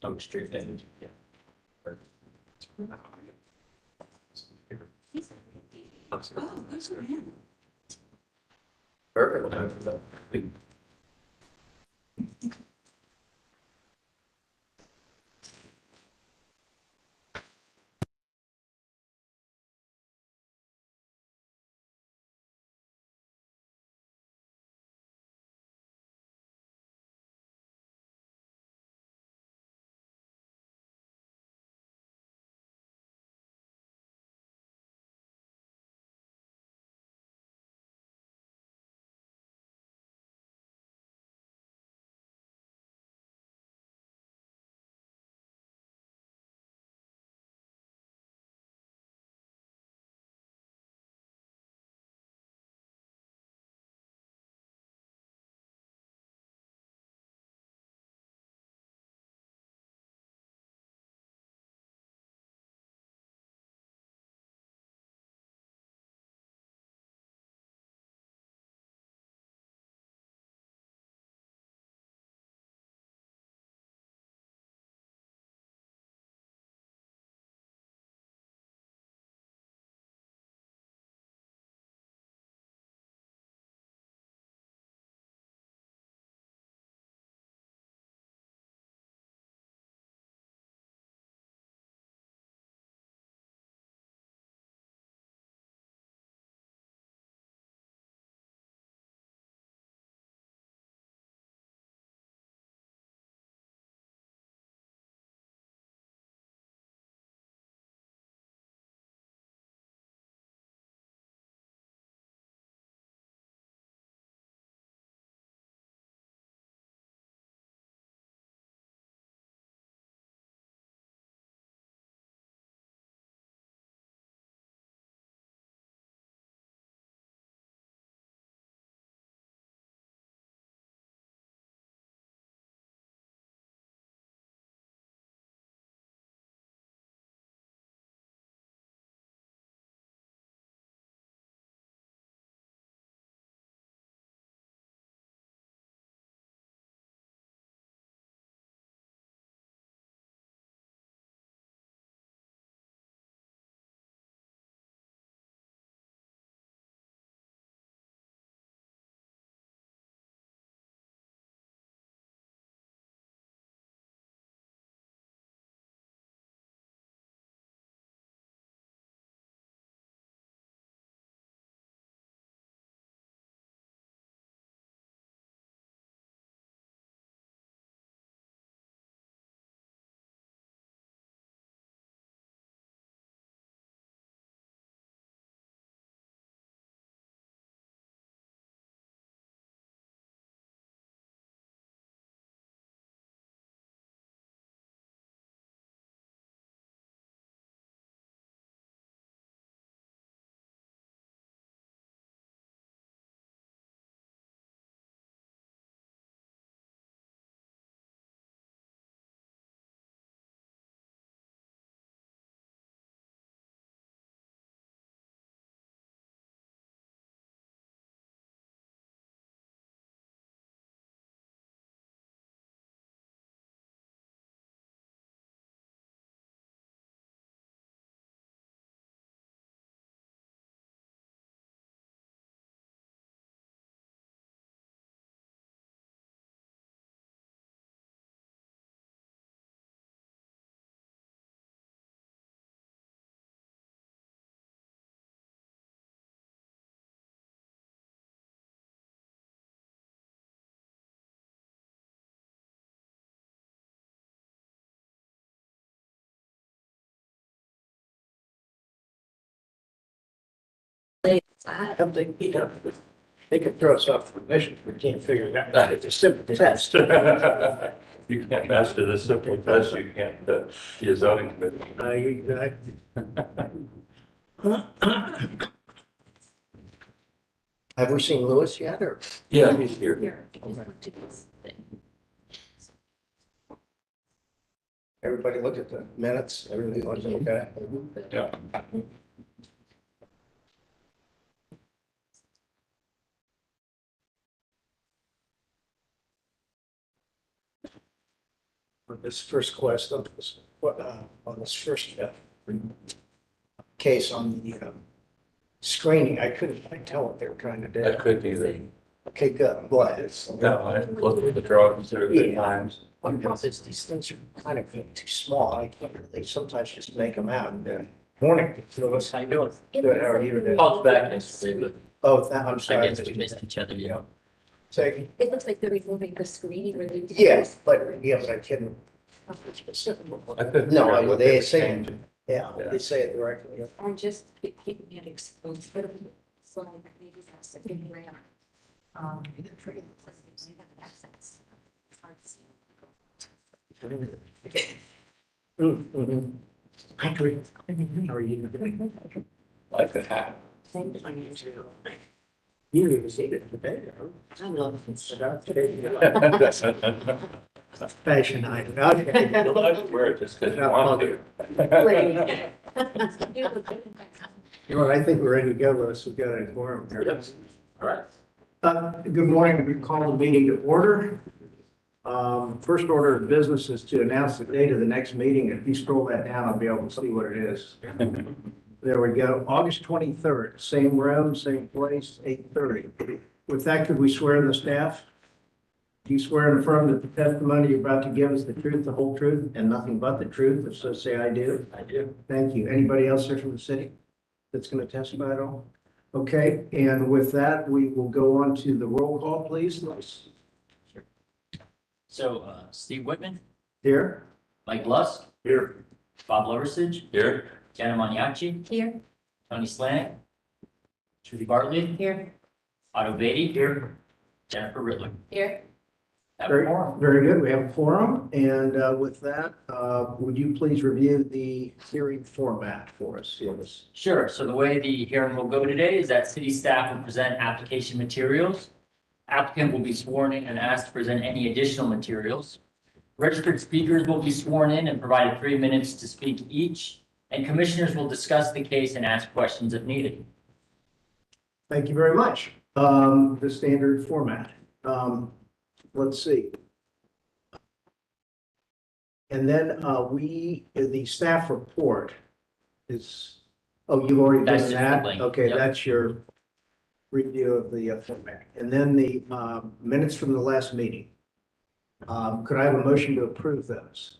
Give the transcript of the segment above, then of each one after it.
I'm straight edge. Yeah. Oh, good for him. Perfect. I don't think, they could throw us off the mission if we can't figure it out. It's a simple test. You can't master the simple test, you can't, your zoning committee. Have we seen Lewis yet, or? Yeah, he's here. Here, I just went to this thing. Everybody look at the minutes, everything was okay. Yeah. On this first quest, on this first case on the screening, I couldn't quite tell what they were trying to do. That could be the, Okay, good, I'm glad. no, I looked at the drawings there at times. One problem is these things are kind of too small. I can't really sometimes just make them out. Morning, Louis. How you doing? Good, how are you today? Called back yesterday, but Oh, I'm I sorry. guess we missed each other, you know. Say, It looks like they're removing the screening really. yes, but I couldn't. I couldn't No, figure out I- what they were say- changing. Yeah, they say it directly. Or just keeping it exposed, but it's like maybe that's a big rare. Accents. It's hard to see. Mm-hmm. I agree. How are you? Like the hat. Same thing. You didn't see it today, I love it. Fashion item. Okay. You like to wear it just because you want to. You know, I think we're ready to go, Louis. We've got a quorum here. Yes. All right. Good morning. We call the meeting to order. First order of business is to announce the date of the next meeting. If you scroll that down, I'll be able to see what it is. There we go. August 23rd, same room, same place, 8:30. With that, could we swear in the staff? Do you swear and affirm that the testimony you're about to give is the truth, the whole truth, and nothing but the truth? If so, say I do. I do. Thank you. Anybody else here from the city that's going to testify at all? Okay, and with that, we will go on to the roll call, please. So, Steve Whitman, Here? Mike Lusk, Here. Bob Loversage, Here. Jenna Maniaci, Here, Tony Slanek, Judy Bartley, here, Otto Beatty, Here. Jennifer Riddler. here. Have a Very, forum. very good. We have a forum. And with that, would you please review the hearing format for us, Louis? Sure. So the way the hearing will go today is that city staff will present application materials. Applicant will be sworn in and asked to present any additional materials. Registered speakers will be sworn in and provided 3 minutes to speak each, and commissioners will discuss the case and ask questions if needed. Thank you very much. The standard format. Let's see. And then the staff report is, oh, you've already That's done just that? the link, Okay, yep. that's your review of the format. And then the minutes from the last meeting. Could I have a motion to approve those?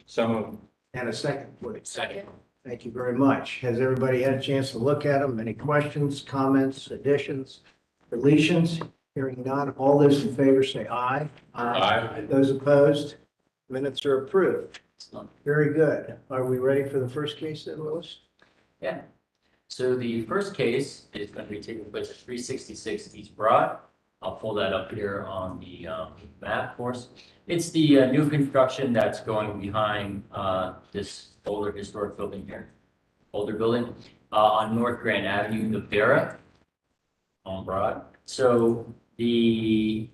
Some And a second, please. Second. Thank you very much. Has everybody had a chance to look at them? Any questions, comments, additions, deletions? Hearing none. All those in favor say aye. Aye. Those opposed? Minutes are approved. Excellent. Very good. Are we ready for the first case then, Louis? Yeah. So the first case is going to be taking place at 366 East Broad. I'll pull that up here on the map for us. It's the new construction that's going behind this older historic building here, older building on North Grand Avenue, the Vera on Broad. So at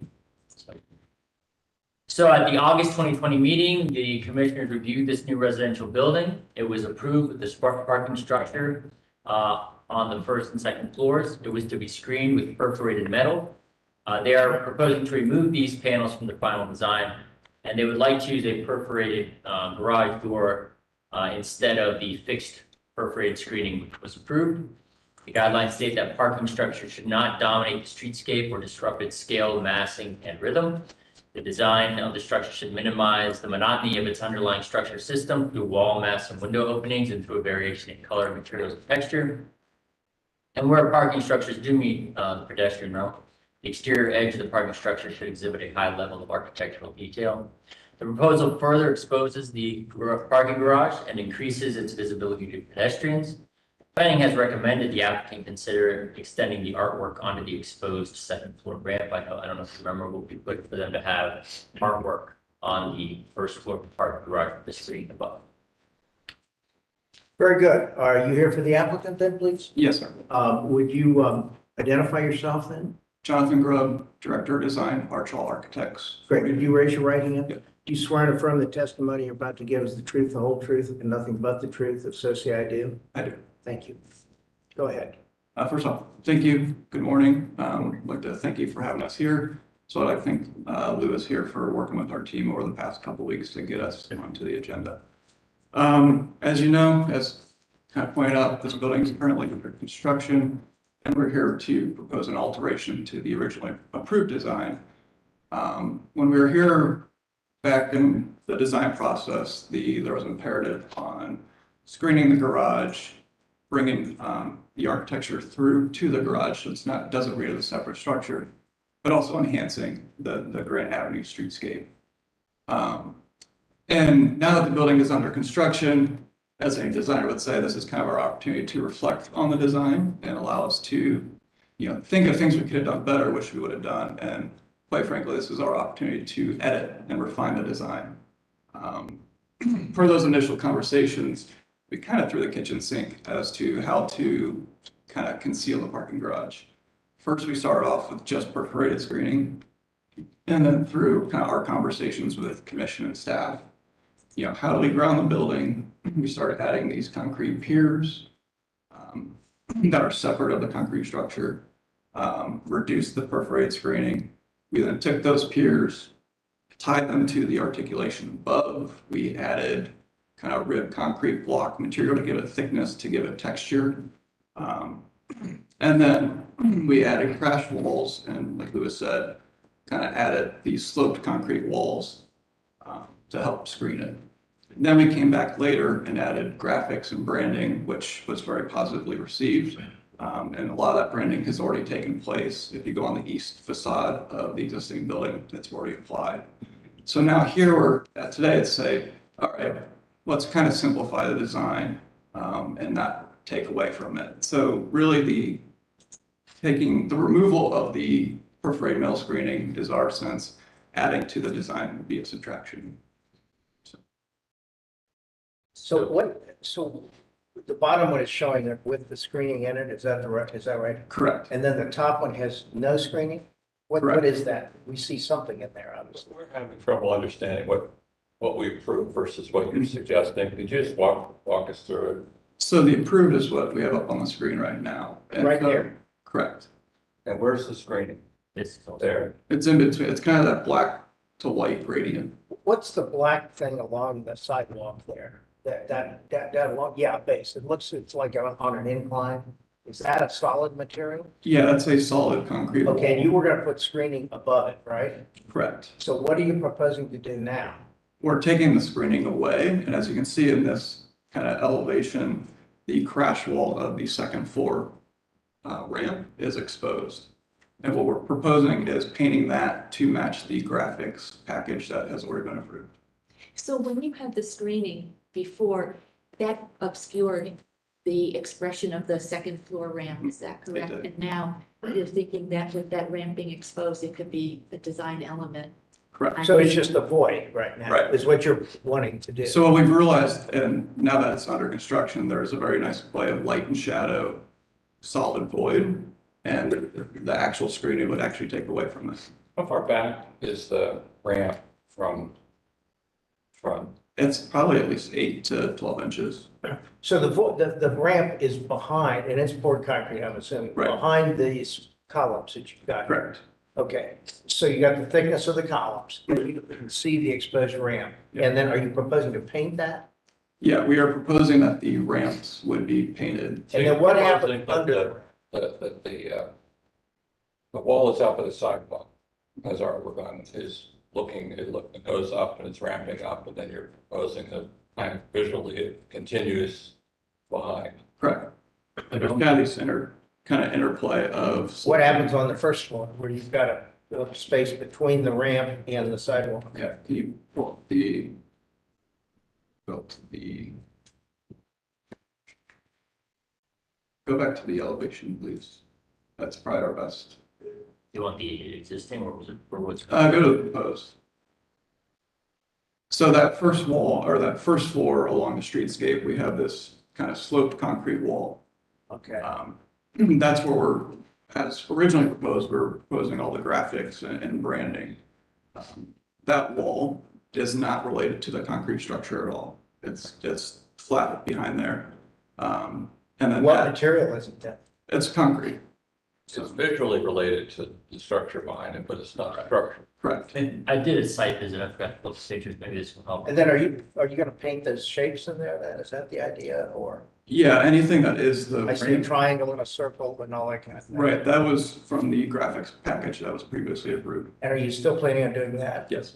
the August 2020 meeting, the commissioners reviewed this new residential building. It was approved with the smart parking structure on the first and second floors. It was to be screened with perforated metal. They are proposing to remove these panels from the final design, and they would like to use a perforated garage door instead of the fixed perforated screening which was approved. The guidelines state that parking structure should not dominate the streetscape or disrupt its scale, massing, and rhythm. The design of the structure should minimize the monotony of its underlying structure system through wall, mass, and window openings and through a variation in color, materials, and texture. And where parking structures do meet the pedestrian realm, the exterior edge of the parking structure should exhibit a high level of architectural detail. The proposal further exposes the parking garage and increases its visibility to pedestrians. Planning has recommended the applicant consider extending the artwork onto the exposed second floor ramp. I don't know if you remember, what we put for them to have artwork on the first floor parking garage with the screen above. Very good. Are you here for the applicant then, please? Yes, sir. Would you identify yourself then? Jonathan Grubb, Director of Design, Archall Architects. Great. Could you raise your right hand? Yep. Do you swear and affirm the testimony you're about to give is the truth, the whole truth, and nothing but the truth, if so say I do? I do. Thank you. Go ahead. First off, thank you. Good morning. I'd like to thank you for having us here. So I thank Lou is here for working with our team over the past couple of weeks to get us onto the agenda. As you know, as kind of pointed out, this building is currently under construction, and we're here to propose an alteration to the originally approved design. When we were here back in the design process, there was an imperative on screening the garage, bringing the architecture through to the garage, so doesn't read as a separate structure, but also enhancing the Grant Avenue streetscape. And now that the building is under construction, as any designer would say, this is kind of our opportunity to reflect on the design and allow us to, think of things we could have done better, wish we would have done, and quite frankly, this is our opportunity to edit and refine the design. For those initial conversations, we kind of threw the kitchen sink as to how to kind of conceal the parking garage. First, we started off with just perforated screening, and then through kind of our conversations with commission and staff, how do we ground the building? We started adding these concrete piers that are separate of the concrete structure, reduced the perforated screening. We then took those piers, tied them to the articulation above. We added kind of ribbed concrete block material to give it thickness, to give it texture. And then we added crash walls, and like Lewis said, kind of added these sloped concrete walls to help screen it. And then we came back later and added graphics and branding, which was very positively received. And a lot of that branding has already taken place. If you go on the east facade of the existing building, it's already applied. So now here we're at today to say, all right, let's kind of simplify the design and not take away from it. So really taking the removal of the perforated metal screening is our sense, adding to the design would be a subtraction. So the bottom one is showing it with the screening in it, is that right? Correct. And then the top one has no screening? What Correct. is that? We see something in there, obviously. We're having trouble understanding what we approve versus what you're suggesting. Could you just walk us through it? So the approved is what we have up on the screen right now. And Right there? Correct. And where's the screening? This, There. It's in between. It's kind of that black to white gradient. What's the black thing along the sidewalk there? That along, yeah, base. It's like on an incline. Is that a solid material? Yeah, that's a solid concrete wall. Okay, and you were gonna put screening above it, right? Correct. So what are you proposing to do now? We're taking the screening away, and as you can see in this kind of elevation, the crash wall of the second floor ramp is exposed. And what we're proposing is painting that to match the graphics package that has already been approved. So when you had the screening before, that obscured the expression of the second floor ramp, is that correct? did. And now you're thinking that with that ramp being exposed, it could be a design element. Correct. So it's just a void right now, Right. is what you're wanting to do. So what we've realized, and now that it's under construction, there's a very nice play of light and shadow, solid void, and the actual screening would actually take away from this. How far back is the ramp from front? It's probably at least 8 to 12 inches. So the ramp is behind, and it's poured concrete, I'm assuming, Right. behind these columns that you've got. Correct. Okay, so you got the thickness of the columns, and you can see the exposed ramp. Yeah. And then are you proposing to paint that? Yeah, we are proposing that the ramps would be painted. And then what You're happened proposing under? The wall is up at the sidewalk, as artwork on it it goes up and it's ramping up, and then you're proposing that kind of visually it continues behind. Correct. There's kind of these interplay of. What happens on the first floor where you've got a space between the ramp and the sidewalk? Okay, can you pull go back to the elevation, please. That's probably our best. you want the existing or was it, or what's? Go to the proposed. So that first wall, or that first floor along the streetscape, we have this kind of sloped concrete wall. Okay. That's where as originally proposed, we're proposing all the graphics and branding. That wall is not related to the concrete structure at all. It's flat behind there. And then What material is it then? it's concrete. It's visually related to the structure behind it, but it's not structure. Correct. And I did a site visit, I forgot to put the pictures, maybe this will help. And then are you gonna paint those shapes in there then? Is that the idea, or? Yeah, anything that is the. I see a triangle and a circle and all that kind of thing. Right, that was from the graphics package that was previously approved. And are you still planning on doing that? Yes.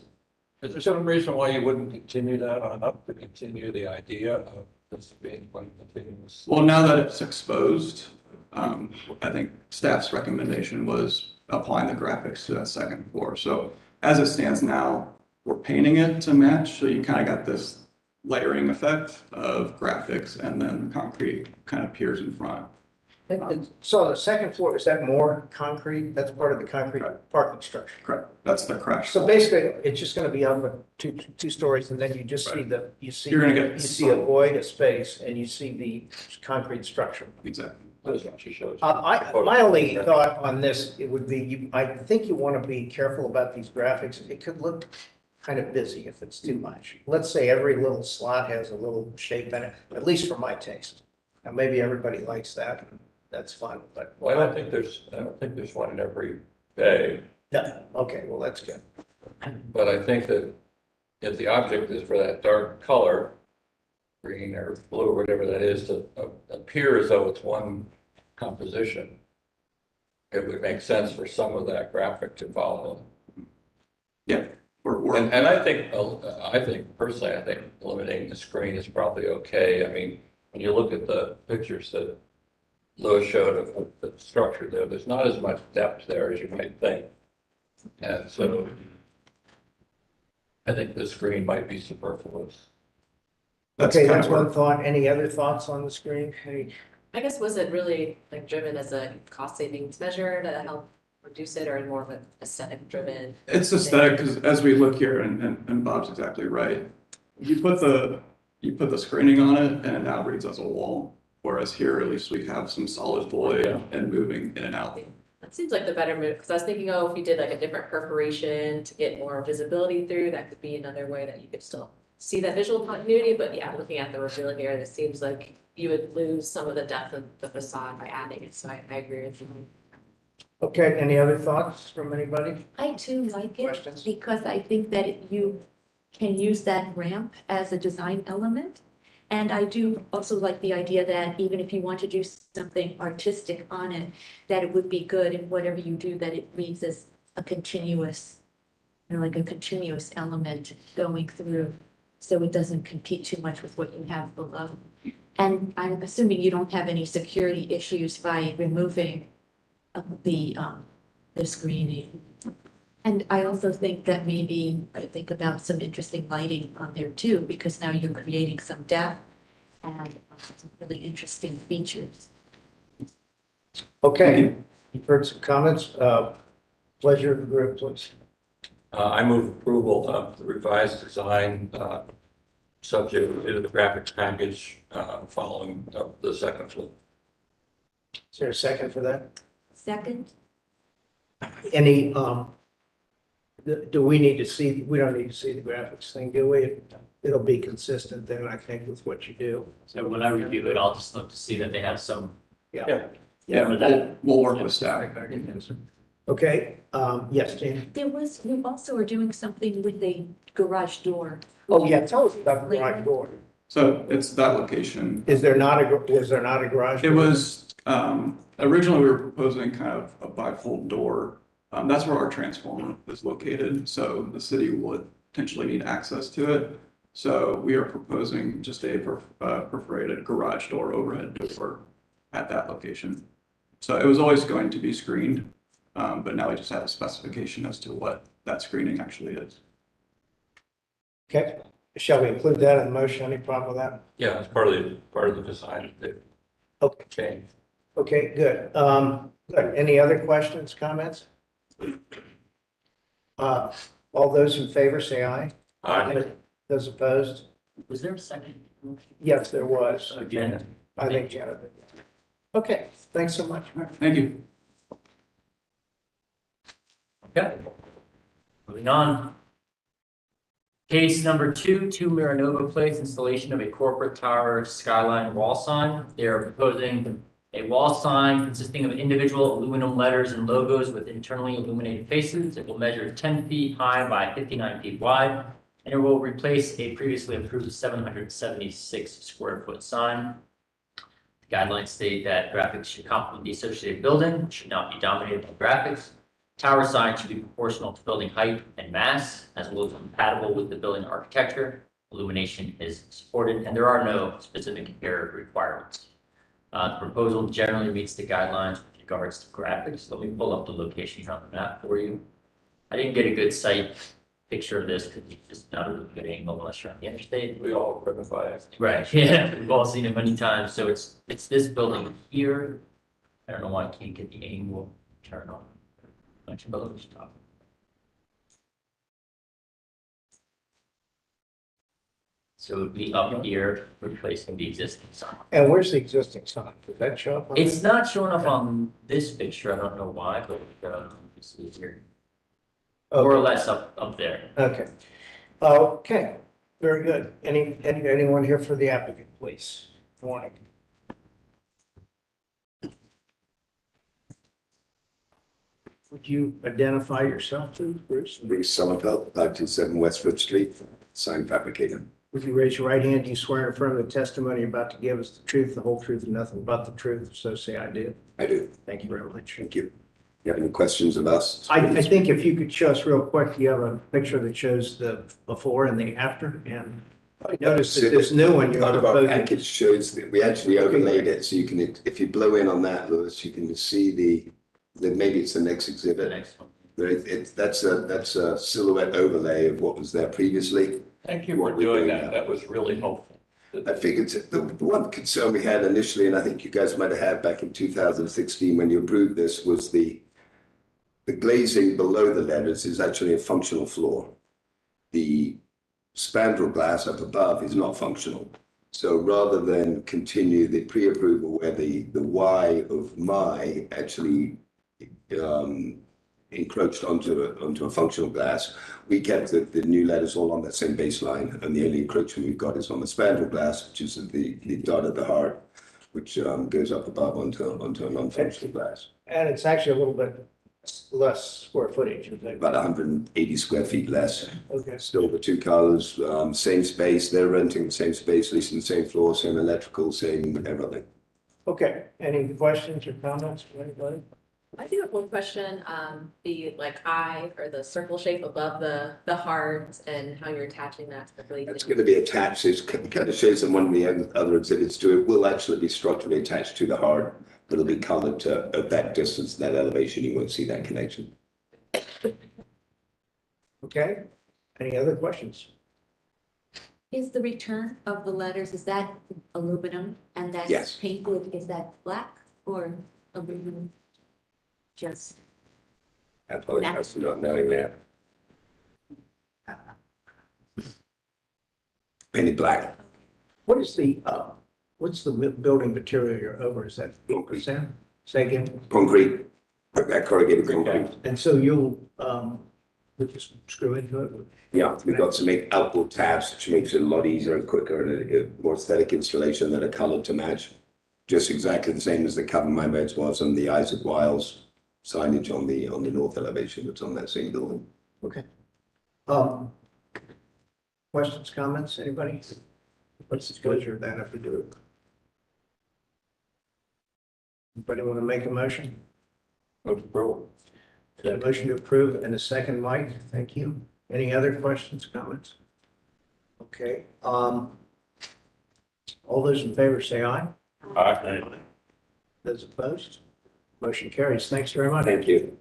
Is there some reason why you wouldn't continue that on up to continue the idea of this being one continuous? Well, now that it's exposed, I think staff's recommendation was applying the graphics to that second floor. So as it stands now, we're painting it to match. So you kind of got this layering effect of graphics and then the concrete kind of appears in front. So the second floor, is that more concrete? That's part of the concrete parking structure. Correct. That's the crash. So basically, it's just gonna be up with two stories, and then you just see You're gonna get- you see a void, a space, and you see the concrete structure. Exactly. That's what she shows. My only thought on this, it would be, I think you wanna be careful about these graphics. It could look kind of busy if it's too much. Let's say every little slot has a little shape in it, at least for my taste. Now, maybe everybody likes that, that's fine, but. Well, I don't think there's one in every bay, Yeah, okay, well, that's good. but I think that if the object is for that dark color, green or blue or whatever that is, to appear as though it's one composition, it would make sense for some of that graphic to follow. Yeah. We're, And I think personally, I think eliminating the screen is probably okay. I mean, when you look at the pictures that Lewis showed of the structure there, there's not as much depth there as you might think. And so I think the screen might be superfluous. that's Okay, kind that's of where- one thought. Any other thoughts on the screen? Any? I guess, was it really like driven as a cost savings measure to help reduce it, or more of an aesthetic driven? It's aesthetic, because as we look here, and Bob's exactly right, you put the screening on it and it now reads as a wall. Whereas here, at least we have some solid void and moving in and out. That seems like the better move, because I was thinking, oh, if we did like a different perforation to get more visibility through, that could be another way that you could still see that visual continuity, but yeah, looking at the reveal here, it seems like you would lose some of the depth of the facade by adding it, so I agree with you. Okay, any other thoughts from anybody? I too like it Questions? because I think that you can use that ramp as a design element. And I do also like the idea that even if you want to do something artistic on it, that it would be good in whatever you do, that it reads as a continuous, like a continuous element going through. So it doesn't compete too much with what you have below. And I'm assuming you don't have any security issues by removing the screening. And I also think that maybe I think about some interesting lighting on there too, because now you're creating some depth and some really interesting features. Okay, you've heard some comments. Pleasure of the group, please. I move approval of the revised design, subject to the graphics package, following the second floor. Is there a second for that? Second, Any, do we need to see, we don't need to see the graphics thing, do we? It'll be consistent then, I think, with what you do. So when I review it, I'll just look to see that they have some. Yeah. Yeah, we'll work with staff. Okay, yes, Jane? you also are doing something with the garage door. Oh, yeah, tell us about the garage door. So it's that location. Was there not a garage? It door? was, originally we were proposing kind of a bifold door. That's where our transformer is located, so the city would potentially need access to it. So we are proposing just a perforated garage door, overhead door at that location. So it was always going to be screened, but now we just have a specification as to what that screening actually is. Okay, shall we include that in the motion? Any problem with that? Yeah, it's part of the design. Okay. Change. Okay, good. Good. Any other questions, comments? All those in favor say aye. Aye. Those opposed? Was there a second? Yes, there was. Again, I think Janet did. Okay, thanks so much. All right, thank you. okay. Moving on. Case number 2, Marinova Place, installation of a corporate tower Skyline wall sign. They are proposing a wall sign consisting of individual aluminum letters and logos with internally illuminated faces. It will measure 10 feet high by 59 feet wide, and it will replace a previously approved 776 square foot sign. The guidelines state that graphics should complement the associated building, should not be dominated by graphics. Tower sign should be proportional to building height and mass, as well as compatible with the building architecture. Illumination is supported, and there are no specific error requirements. The proposal generally meets the guidelines with regards to graphics. Let me pull up the location on the map for you. I didn't get a good site picture of this because it's just not a really good angle unless you're on the interstate. We all verify it. Right, yeah, we've all seen it many times. So it's this building here. I don't know why I can't get the angle turn on. Bunch of buildings top. So it would be up here, replacing the existing sign. And where's the existing sign? Does that show up? It's not showing up on this picture. I don't know why, but this is here. More or less up there. Okay. Okay, very good. Anyone here for the applicant, please? Morning. Would you identify yourself, please, Bruce? Bruce Sommerfeld, 527 Westford Street, sign fabricator. Would you raise your right hand? Do you swear and affirm the testimony you're about to give us the truth, the whole truth, and nothing but the truth? So say I do. I do. Thank you very much. Thank you. You have any questions of us? I think if you could show us real quick, you have a picture that shows the before and the after, and I noticed that this new one you're Part of our proposing. package shows that we actually overlaid it, so you can, if you blow in on that, Lewis, you can see the maybe it's the next The exhibit. next one. But that's a silhouette overlay of what was there previously. Thank you for doing that. That was really helpful. I figured the one concern we had initially, and I think you guys might have had back in 2016 when you approved this, was the glazing below the letters is actually a functional floor. The spandrel glass up above is not functional. So rather than continue the pre-approval where the Y of my actually encroached onto a functional glass, we kept the new letters all on that same baseline, and the only encroachment we've got is on the spandrel glass, which is the dot at the heart, which goes up above onto a non-functional glass. And it's actually a little bit less square footage, I think. About 180 square feet less. Okay. Still the two colors, same space. They're renting the same space, leasing the same floor, same electrical, same everything. Okay, any questions or comments from anybody? I do have one question, the like eye or the circle shape above the heart and how you're attaching that to the glazing. It's going to be attached. It kind of shows in one of the other exhibits too. It will actually be structurally attached to the heart, but it'll be colored to at that distance, that elevation. You won't see that connection. Okay, any other questions? Is the return of the letters, is that aluminum and that's Yes. painted, is that black or aluminum? Just, I apologize for not knowing that. Painted black. What is what's the building material you're over? Is that 8%? Say again? Concrete. That corrugated concrete. And so you'll just screw into it? Yeah, we've got some outboard tabs, which makes it a lot easier and quicker and a more aesthetic installation that are colored to match. Just exactly the same as the cover my beds was on the Isaac Wiles signage on the north elevation that's on that same building. Okay. Questions, comments, anybody? What's the pleasure of that if we do it? Anybody want to make a motion? A motion to approve and a second, Mike. Thank you. Any other questions, comments? Okay. All those in favor say aye. Aye. Those opposed? Motion carries. Thanks very much. Thank you.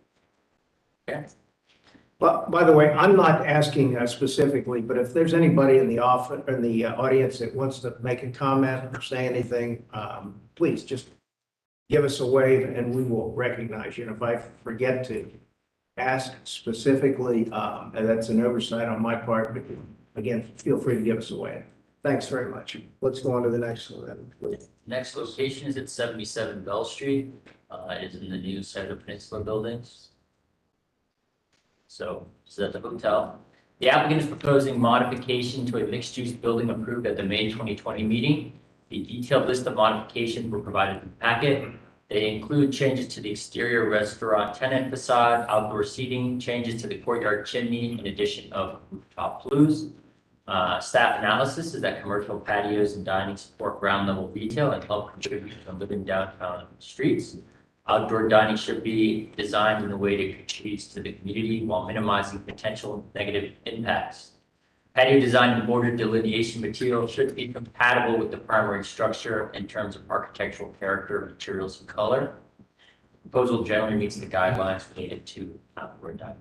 But by the way, I'm not asking specifically, but if there's anybody in the audience that wants to make a comment or say anything, please just give us a wave and we will recognize you. And if I forget to ask specifically, and that's an oversight on my part, but again, feel free to give us a wave. Thanks very much. Let's go on to the next one. Next location is at 77 Bell Street. It is in the new Center Peninsula buildings. So this is at the hotel. The applicant is proposing modification to a mixed-use building approved at the May 2020 meeting. The detailed list of modifications were provided in the packet. They include changes to the exterior restaurant tenant facade, outdoor seating, changes to the courtyard chimney, in addition of rooftop flues. Staff analysis is that commercial patios and dining support ground level retail and help contribute to living downtown streets. Outdoor dining should be designed in a way that contributes to the community while minimizing potential negative impacts. Patio design and border delineation material should be compatible with the primary structure in terms of architectural character, materials, and color. Proposal generally meets the guidelines related to outdoor dining.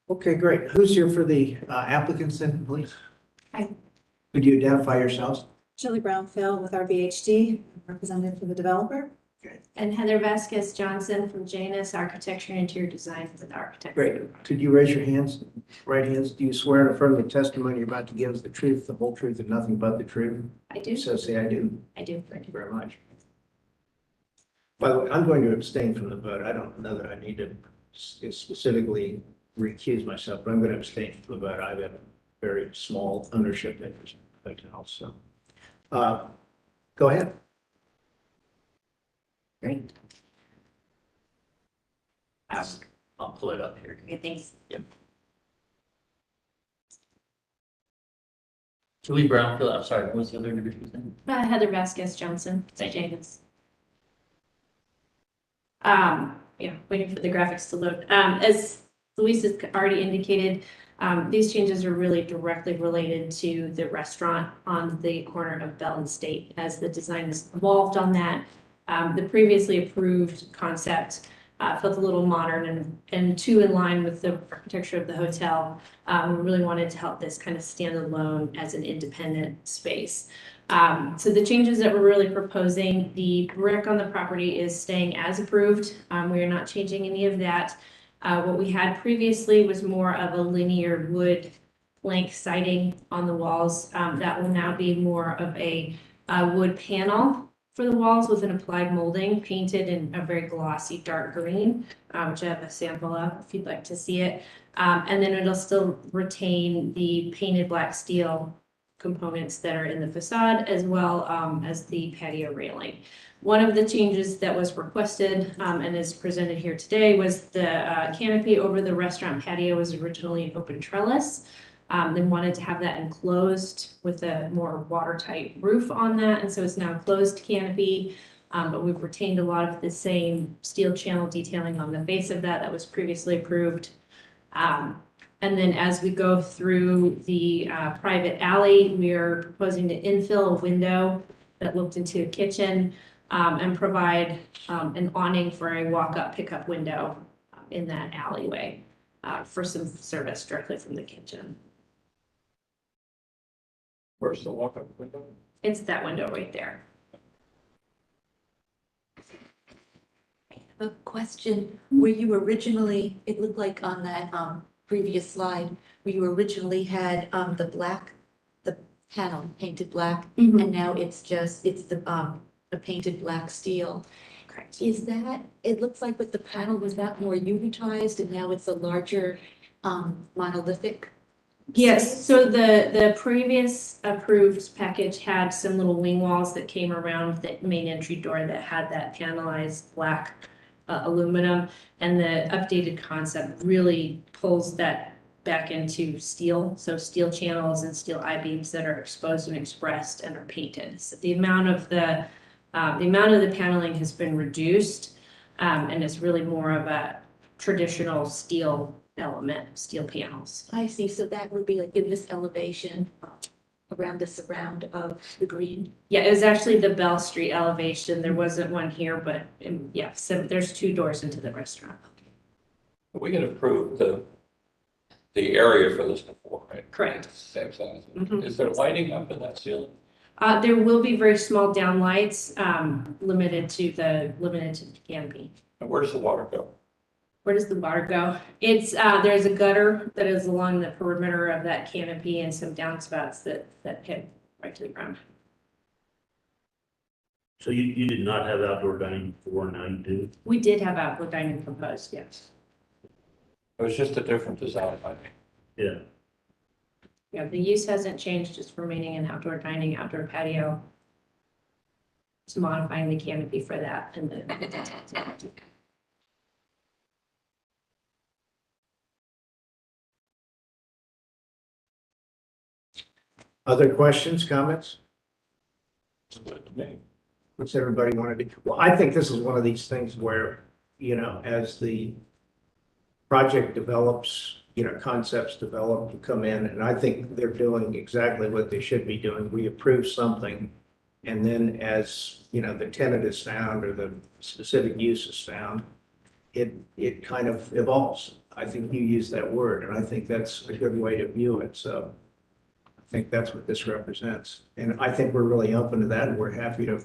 Okay, great. Who's here for the applicants then, please? Hi. Could you identify yourselves? Shirley Brownfield with RBHD, representative for the developer. And Heather Vasquez Johnson from Janus Architecture and Interior Design with the architect. Great. Could you raise your hands, right hands? Do you swear to affirm the testimony you're about to give is the truth, the whole truth, and nothing but the truth? I do. So say I do. I do. Thank you very much. By the way, I'm going to abstain from the vote. I don't know that I need to specifically recuse myself, but I'm going to abstain from the vote. I have a very small ownership interest in the hotel, so. Go ahead. Great. I'll pull it up here. Okay, thanks. Julie Brownfield, I'm sorry, what was the other individual's name? Heather Vasquez Johnson, Thank you. Janus. Yeah, waiting for the graphics to load. As Luis has already indicated, these changes are really directly related to the restaurant on the corner of Bell and State as the design has evolved on that. The previously approved concept felt a little modern and too in line with the architecture of the hotel. We really wanted to help this kind of stand alone as an independent space. So the changes that we're really proposing, the brick on the property is staying as approved. We are not changing any of that. What we had previously was more of a linear wood plank siding on the walls. That will now be more of a wood panel for the walls with an applied molding painted in a very glossy dark green, which I have a sample of if you'd like to see it. And then it'll still retain the painted black steel components that are in the facade as well as the patio railing. One of the changes that was requested and is presented here today was the canopy over the restaurant patio was originally an open trellis. They wanted to have that enclosed with a more watertight roof on that, and so it's now a closed canopy. But we've retained a lot of the same steel channel detailing on the base of that was previously approved. And then as we go through the private alley, we are proposing to infill a window that looked into a kitchen and provide an awning for a walk-up pickup window in that alleyway for some service directly from the kitchen. Where's the walk-up window? It's that window right there. A question, where you originally, it looked like on that previous slide, where you originally had the panel painted black, and now it's the painted black steel. Correct. Is that, it looks like with the panel, was that more unitized and now it's a larger monolithic? Yes, so the previous approved package had some little wing walls that came around the main entry door that had that panelized black aluminum, and the updated concept really pulls that back into steel, so steel channels and steel I-beams that are exposed and expressed and are painted. So the amount of the paneling has been reduced, and it's really more of a traditional steel element, steel panels. I see, so that would be like in this elevation around the surround of the green. Yeah, it was actually the Bell Street elevation. There wasn't one here, but yeah, so there's two doors into the restaurant. We can approve the area for this before, right? Correct. Same size. Mhm. Is there lighting up in that ceiling? There will be very small downlights, limited to the canopy. And where does the water go? Where does the water go? It's, there's a gutter that is along the perimeter of that canopy and some downspouts that hit right to the ground. So you did not have outdoor dining before, now you do? We did have outdoor dining proposed, yes. It was just a different design, I think. Yeah. Yeah, the use hasn't changed, just remaining in outdoor dining, outdoor patio. Just modifying the canopy for that and the. Other questions, comments? What's everybody want to do? Well, I think this is one of these things where, as the project develops, concepts develop to come in, and I think they're doing exactly what they should be doing. We approve something, and then as, the tenant is found or the specific use is found, it kind of evolves. I think you used that word, and I think that's a good way to view it. So I think that's what this represents. And I think we're really open to that, and we're happy to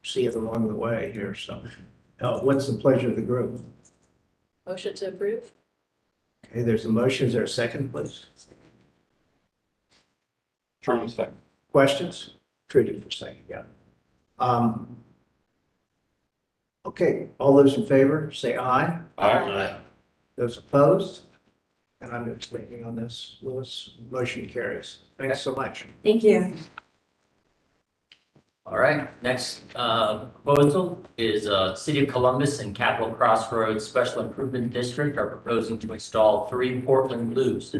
see it along the way here. So what's the pleasure of the group? Motion to approve? Okay, there's a motion. Is there a second, please? Trudy, second. Questions? Trudy for second, yeah. Okay, all those in favor, say aye. Aye. Those opposed? And I'm abstaining on this. Louis, motion carries. Thanks so much. Thank you. All right, next proposal is City of Columbus and Capital Crossroads Special Improvement District are proposing to install 3 Portland Blues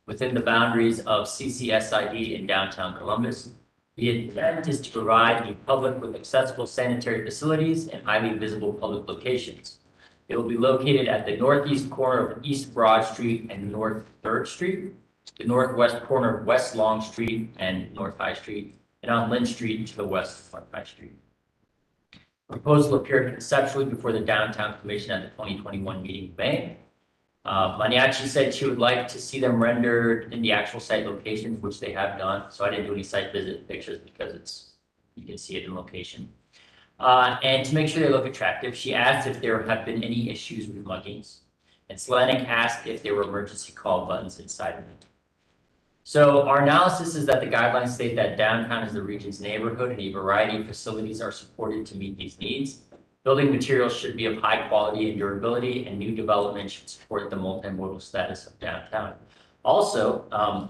within the boundaries of Ccsid in downtown Columbus. The intent is to provide the public with accessible sanitary facilities and highly visible public locations. It will be located at the northeast corner of East Broad Street and North 3rd Street, the northwest corner of West Long Street and North High Street, and on Lynn Street to the west of North High Street. Proposal appeared conceptually before the Downtown Commission at the 2021 meeting in May. Maniaci said she would like to see them rendered in the actual site locations, which they have done. So I didn't do any site visit pictures because you can see it in location. And to make sure they look attractive, she asked if there have been any issues with muggings. And Slanik asked if there were emergency call buttons inside of it. So our analysis is that the guidelines state that downtown is the region's neighborhood and a variety of facilities are supported to meet these needs. Building materials should be of high quality and durability, and new development should support the multimodal status of downtown. Also,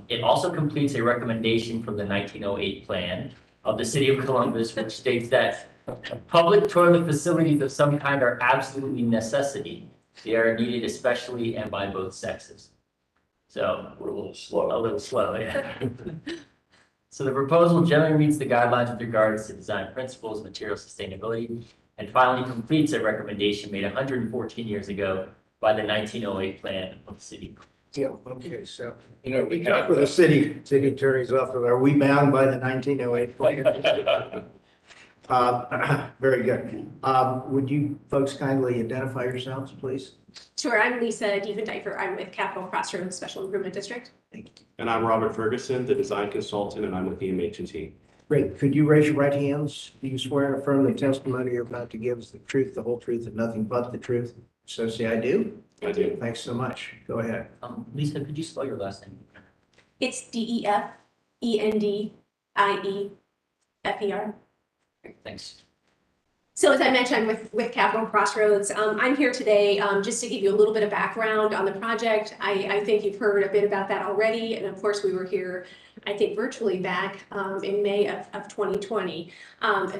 it also completes a recommendation from the 1908 plan of the City of Columbus, which states that public toilet facilities of some kind are absolutely necessity. They are needed especially and by both sexes. So We're a little slow. yeah. So the proposal generally meets the guidelines with regards to design principles, material sustainability, and finally completes a recommendation made 114 years ago by the 1908 plan of the city. Yeah, okay, so We talk with the city attorney's office. Are we bound by the 1908 plan? Very good. Would you folks kindly identify yourselves, please? Sure, I'm Lisa Diefendiefer. I'm with Capital Crossroads Special Improvement District. And I'm Robert Ferguson, the design consultant, and I'm with EMH&T. Great. Could you raise your right hands? Do you swear and affirm the testimony you're about to give is the truth, the whole truth, and nothing but the truth? So say I do. I do. Thanks so much. Go ahead. Lisa, could you spell your last name? It's DEFENDIEIEFER. Great, thanks. So as I mentioned, I'm with Capital Crossroads. I'm here today just to give you a little bit of background on the project. I think you've heard a bit about that already. And of course, we were here, I think, virtually back in May of 2020.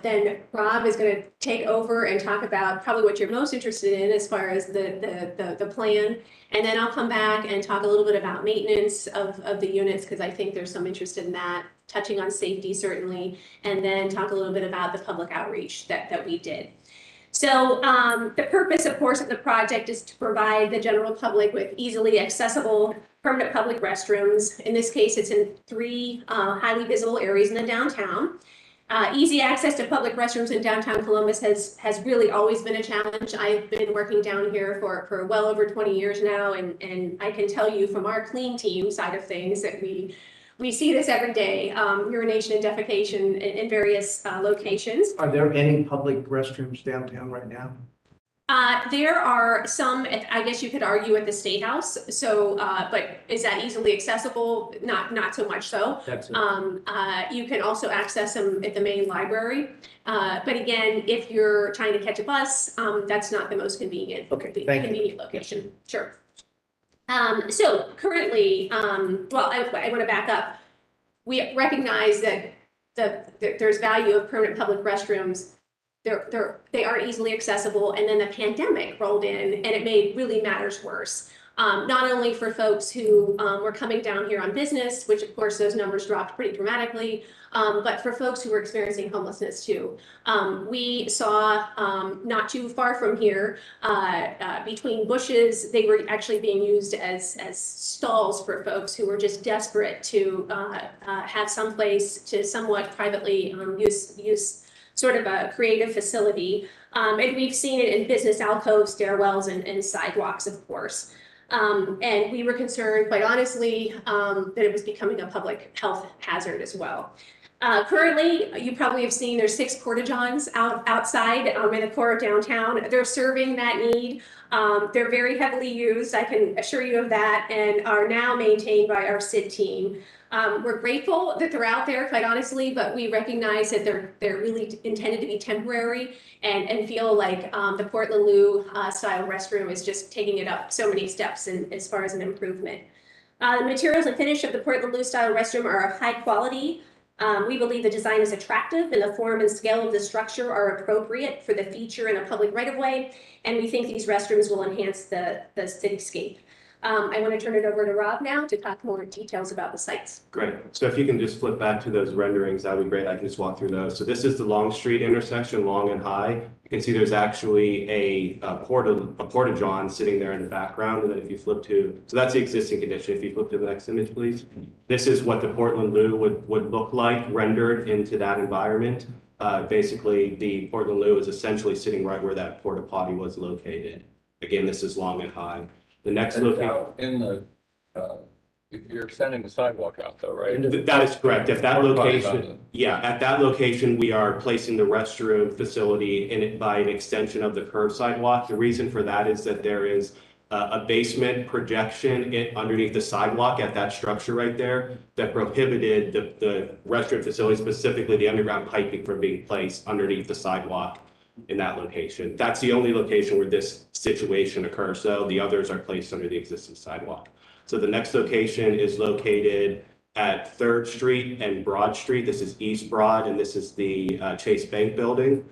Then Rob is going to take over and talk about probably what you're most interested in as far as the plan. And then I'll come back and talk a little bit about maintenance of the units, because I think there's some interest in that, touching on safety certainly, and then talk a little bit about the public outreach that we did. So the purpose, of course, of the project is to provide the general public with easily accessible permanent public restrooms. In this case, it's in 3 highly visible areas in the downtown. Easy access to public restrooms in downtown Columbus has really always been a challenge. I've been working down here for well over 20 years now, and I can tell you from our clean team side of things that we see this every day, urination and defecation in various locations. Are there any public restrooms downtown right now? There are some, I guess you could argue, at the State House. So, but is that easily accessible? Not so much so. That's it. You can also access them at the main library. But again, if you're trying to catch a bus, that's not the most convenient. Okay, thank you. Convenient location. Sure. So currently, well, I want to back up. We recognize that there's value of permanent public restrooms. They aren't easily accessible, and then the pandemic rolled in, and it made really matters worse. Not only for folks who were coming down here on business, which of course those numbers dropped pretty dramatically, but for folks who were experiencing homelessness too. We saw not too far from here, between bushes, they were actually being used as stalls for folks who were just desperate to have some place to somewhat privately use sort of a creative facility. And we've seen it in business alcoves, stairwells, and sidewalks, of course. And we were concerned, quite honestly, that it was becoming a public health hazard as well. Currently, you probably have seen there's 6 porta-johns outside in the core of downtown. They're serving that need. They're very heavily used, I can assure you of that, and are now maintained by our CID team. We're grateful that they're out there, quite honestly, but we recognize that they're really intended to be temporary, and feel like the Portland Loo style restroom is just taking it up so many steps as far as an improvement. The materials and finish of the Portland Loo style restroom are of high quality. We believe the design is attractive and the form and scale of the structure are appropriate for the feature in a public right-of-way, and we think these restrooms will enhance the cityscape. I want to turn it over to Rob now to talk more details about the sites. Great. So if you can just flip back to those renderings, that would be great. I can just walk through those. So this is the Long Street intersection, Long and High. You can see there's actually a porta-john sitting there in the background. And then if you flip to, so that's the existing condition. If you flip to the next image, please. This is what the Portland Loo would look like rendered into that environment. Basically, the Portland Loo is essentially sitting right where that porta potty was located. Again, this is Long and High. The next location out in the, you're extending the sidewalk out though, right? That is correct. At that location, yeah, at that location, we are placing the restroom facility in it by an extension of the curb sidewalk. The reason for that is that there is a basement projection underneath the sidewalk at that structure right there that prohibited the restroom facility, specifically the underground piping, from being placed underneath the sidewalk in that location. That's the only location where this situation occurs. So the others are placed under the existing sidewalk. So the next location is located at 3rd Street and Broad Street. This is East Broad, and this is the Chase Bank building.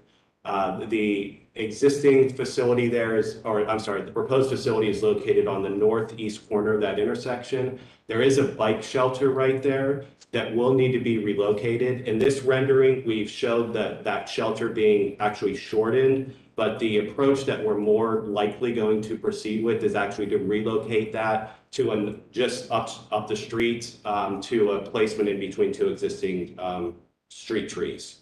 The existing facility there is, or I'm sorry, the proposed facility is located on the northeast corner of that intersection. There is a bike shelter right there that will need to be relocated. In this rendering, we've showed that shelter being actually shortened, but the approach that we're more likely going to proceed with is actually to relocate that to just up the street to a placement in between 2 existing street trees.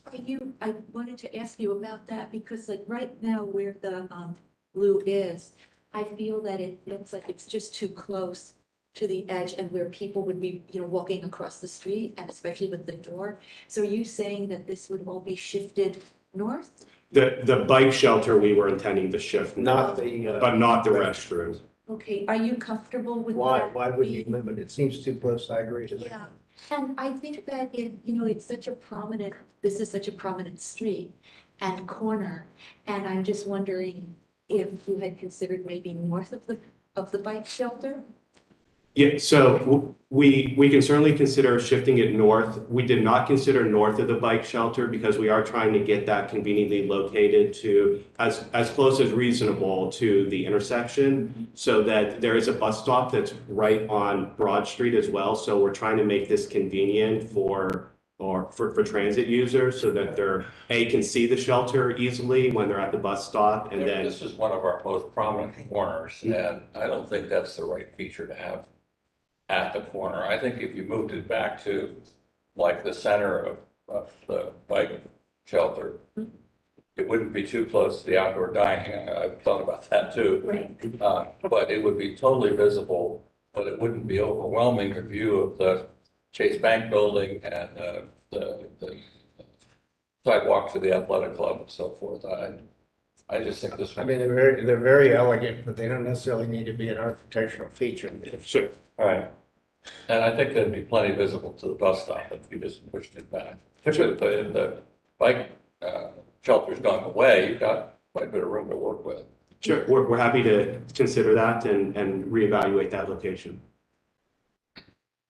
I wanted to ask you about that because like right now where the Loo is, I feel that it looks like it's just too close to the edge and where people would be, walking across the street, and especially with the door. So are you saying that this would all be shifted north? The bike shelter we were intending to shift, but not the restroom. Okay, are you comfortable with Why? that? Why would you limit? It seems too close. I agree to that. Yeah, and I think that it's such a prominent, this is such a prominent street and corner, and I'm just wondering if you had considered maybe north of the bike shelter? Yeah, so we can certainly consider shifting it north. We did not consider north of the bike shelter because we are trying to get that conveniently located to as close as reasonable to the intersection, so that there is a bus stop that's right on Broad Street as well. So we're trying to make this convenient for transit users, so that they can see the shelter easily when they're at the bus stop. And then this is one of our most prominent corners, and I don't think that's the right feature to have at the corner. I think if you moved it back to like the center of the bike shelter, it wouldn't be too close to the outdoor dining. I've thought about that too. Right. But it would be totally visible, but it wouldn't be overwhelming a view of the Chase Bank building and the sidewalk to the athletic club and so forth. I just think this. I mean, they're very elegant, but they don't necessarily need to be an architectural feature. Sure. All right. And I think that'd be plenty visible to the bus stop if you just pushed it back. If the bike shelter's gone away, you've got quite a bit of room to work with. Sure, we're happy to consider that and reevaluate that location.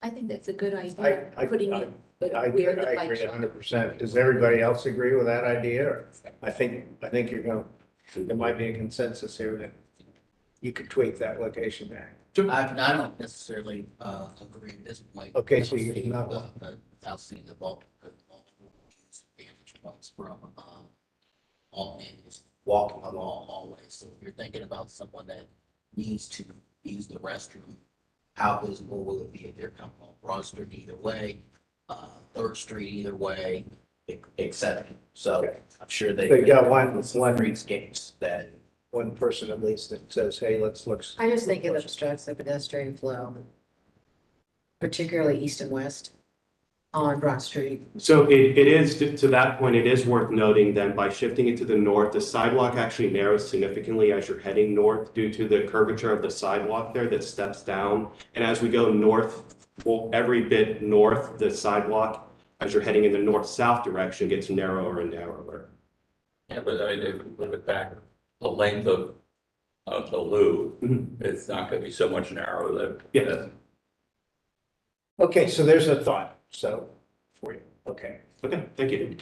I think that's a good idea, putting it I where the bike agree shop. 100%. Does everybody else agree with that idea? Or I think you're going, there might be a consensus here that you could tweak that location back. I don't necessarily agree at this point. Okay, so you're not- Without seeing the multiple vantage points from all angles, walking along always. So if you're thinking about someone that needs to use the restroom, how visible will it be if they're coming on Broad Street either way, 3rd Street either way, etc. So Okay. I'm sure they. So you got one streetscapes that. one person at least that says, hey, let's look. I just think it obstructs the pedestrian flow, particularly east and west on Broad Street. So it is, to that point, it is worth noting then by shifting it to the north, the sidewalk actually narrows significantly as you're heading north due to the curvature of the sidewalk there that steps down. And as we go north, well, every bit north, the sidewalk, as you're heading in the north-south direction, gets narrower and narrower. Yeah, but I mean, if you put it back, the length of the loop, it's not gonna be so much narrower that. Yeah. Okay, so there's a thought. So for you. Okay. Okay, thank you.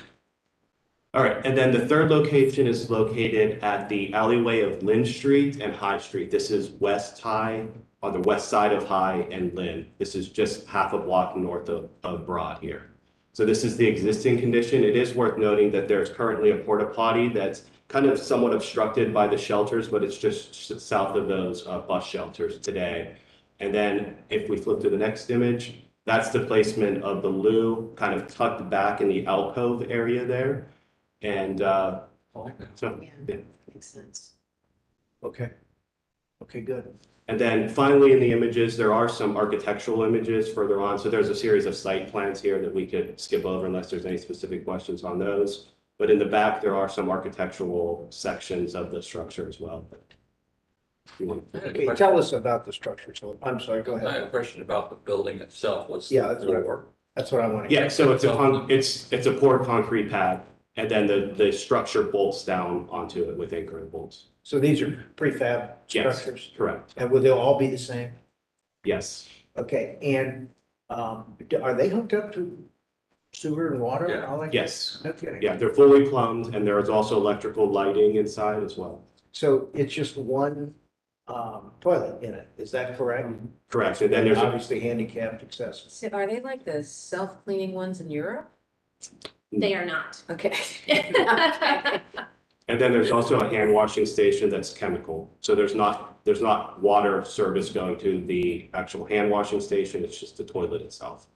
All right, and then the third location is located at the alleyway of Lynn Street and High Street. This is West High, on the west side of High and Lynn. This is just half a block north of Broad here. So this is the existing condition. It is worth noting that there's currently a porta potty that's kind of somewhat obstructed by the shelters, but it's just south of those bus shelters today. And then if we flip to the next image, that's the placement of the loo kind of tucked back in the alcove area there. And so, yeah. Makes sense. Okay. Okay, good. And then finally in the images, there are some architectural images further on. So there's a series of site plans here that we could skip over unless there's any specific questions on those. But in the back, there are some architectural sections of the structure as well. Okay, tell us about the structure. So I'm sorry, go I have ahead. a question about the building itself. What's Yeah, the that's what I floor? That's what I want to Yeah, so it's a poured concrete pad, and then the structure bolts down onto it with anchor and bolts. So these are prefab Yes, structures? correct. And will they all be the same? Yes. Okay, and are they hooked up to sewer and water and all that? Yes. Okay. Yeah, they're fully plumbed, and there is also electrical lighting inside as well. So it's just one toilet in it, is that correct? Correct. And then there's obviously handicapped accessible. So are they like the self-cleaning ones in Europe? They are not. Okay. And then there's also a hand washing station that's chemical. So there's not water service going to the actual hand washing station. It's just the toilet itself.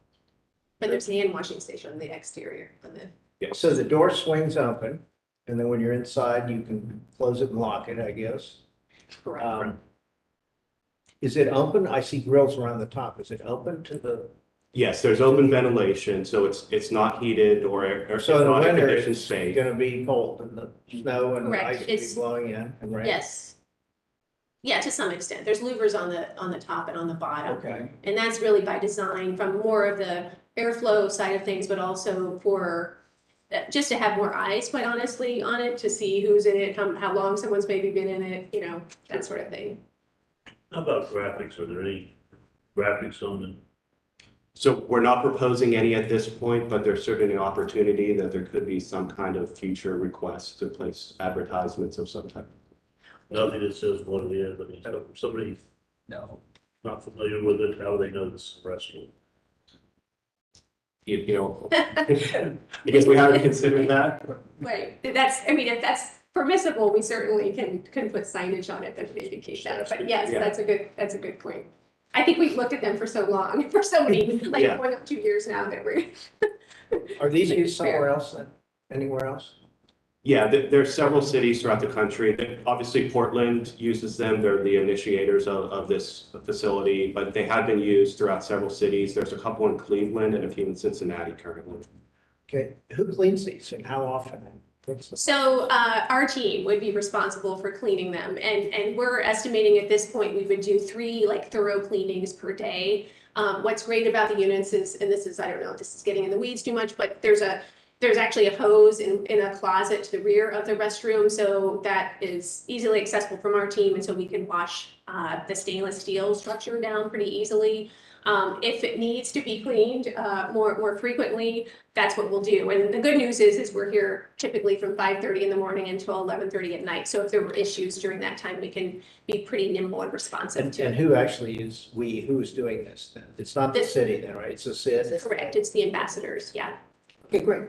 But there's a hand washing station on the exterior on the. Yes. So the door swings open, and then when you're inside, you can close it and lock it, I guess. Correct. Is it open? I see grills around the top. Is it open to the? Yes, there's open ventilation, so it's not heated or it's So in the not a winter, conditioned it's space. gonna be cold and the snow and the Correct. ice will be It's- blowing in and rain? Yes. Yeah, to some extent. There's louvers on the top and on the bottom. Okay, And that's really by design from more of the airflow side of things, but also for just to have more eyes, quite honestly, on it, to see who's in it, how long someone's maybe been in it, you know, that sort of thing. How about graphics? Are there any graphics on the? So we're not proposing any at this point, but there's certainly an opportunity that there could be some kind of future request to place advertisements of some type. Nothing that says what it is, but if somebody No. not familiar with it, how do they know this is a restaurant? You know, I guess we haven't considered that. Right, that's, I mean, if that's permissible, we certainly can put signage on it that would indicate that, but yes, Yeah. that's a good point. I think we've looked at them for so long, for so many, like Yeah. going up 2 years now that we're. are these used somewhere else than anywhere else? Yeah, there's several cities throughout the country. Obviously, Portland uses them. They're the initiators of this facility, but they have been used throughout several cities. There's a couple in Cleveland and a few in Cincinnati currently. Okay, who cleans these and how often? So our team would be responsible for cleaning them, and we're estimating at this point we would do 3 like thorough cleanings per day. What's great about the units is, and this is, I don't know if this is getting in the weeds too much, but there's There's actually a hose in a closet to the rear of the restroom, so that is easily accessible from our team, and so we can wash the stainless steel structure down pretty easily. If it needs to be cleaned more frequently, that's what we'll do. And the good news is we're here typically from 5:30 in the morning until 11:30 at night. So if there were issues during that time, we can be pretty nimble and responsive And, to and it. who actually is who is doing this then? It's not the This- city then, right? It's the Ccid? Correct, it's the ambassadors, yeah. Okay, great.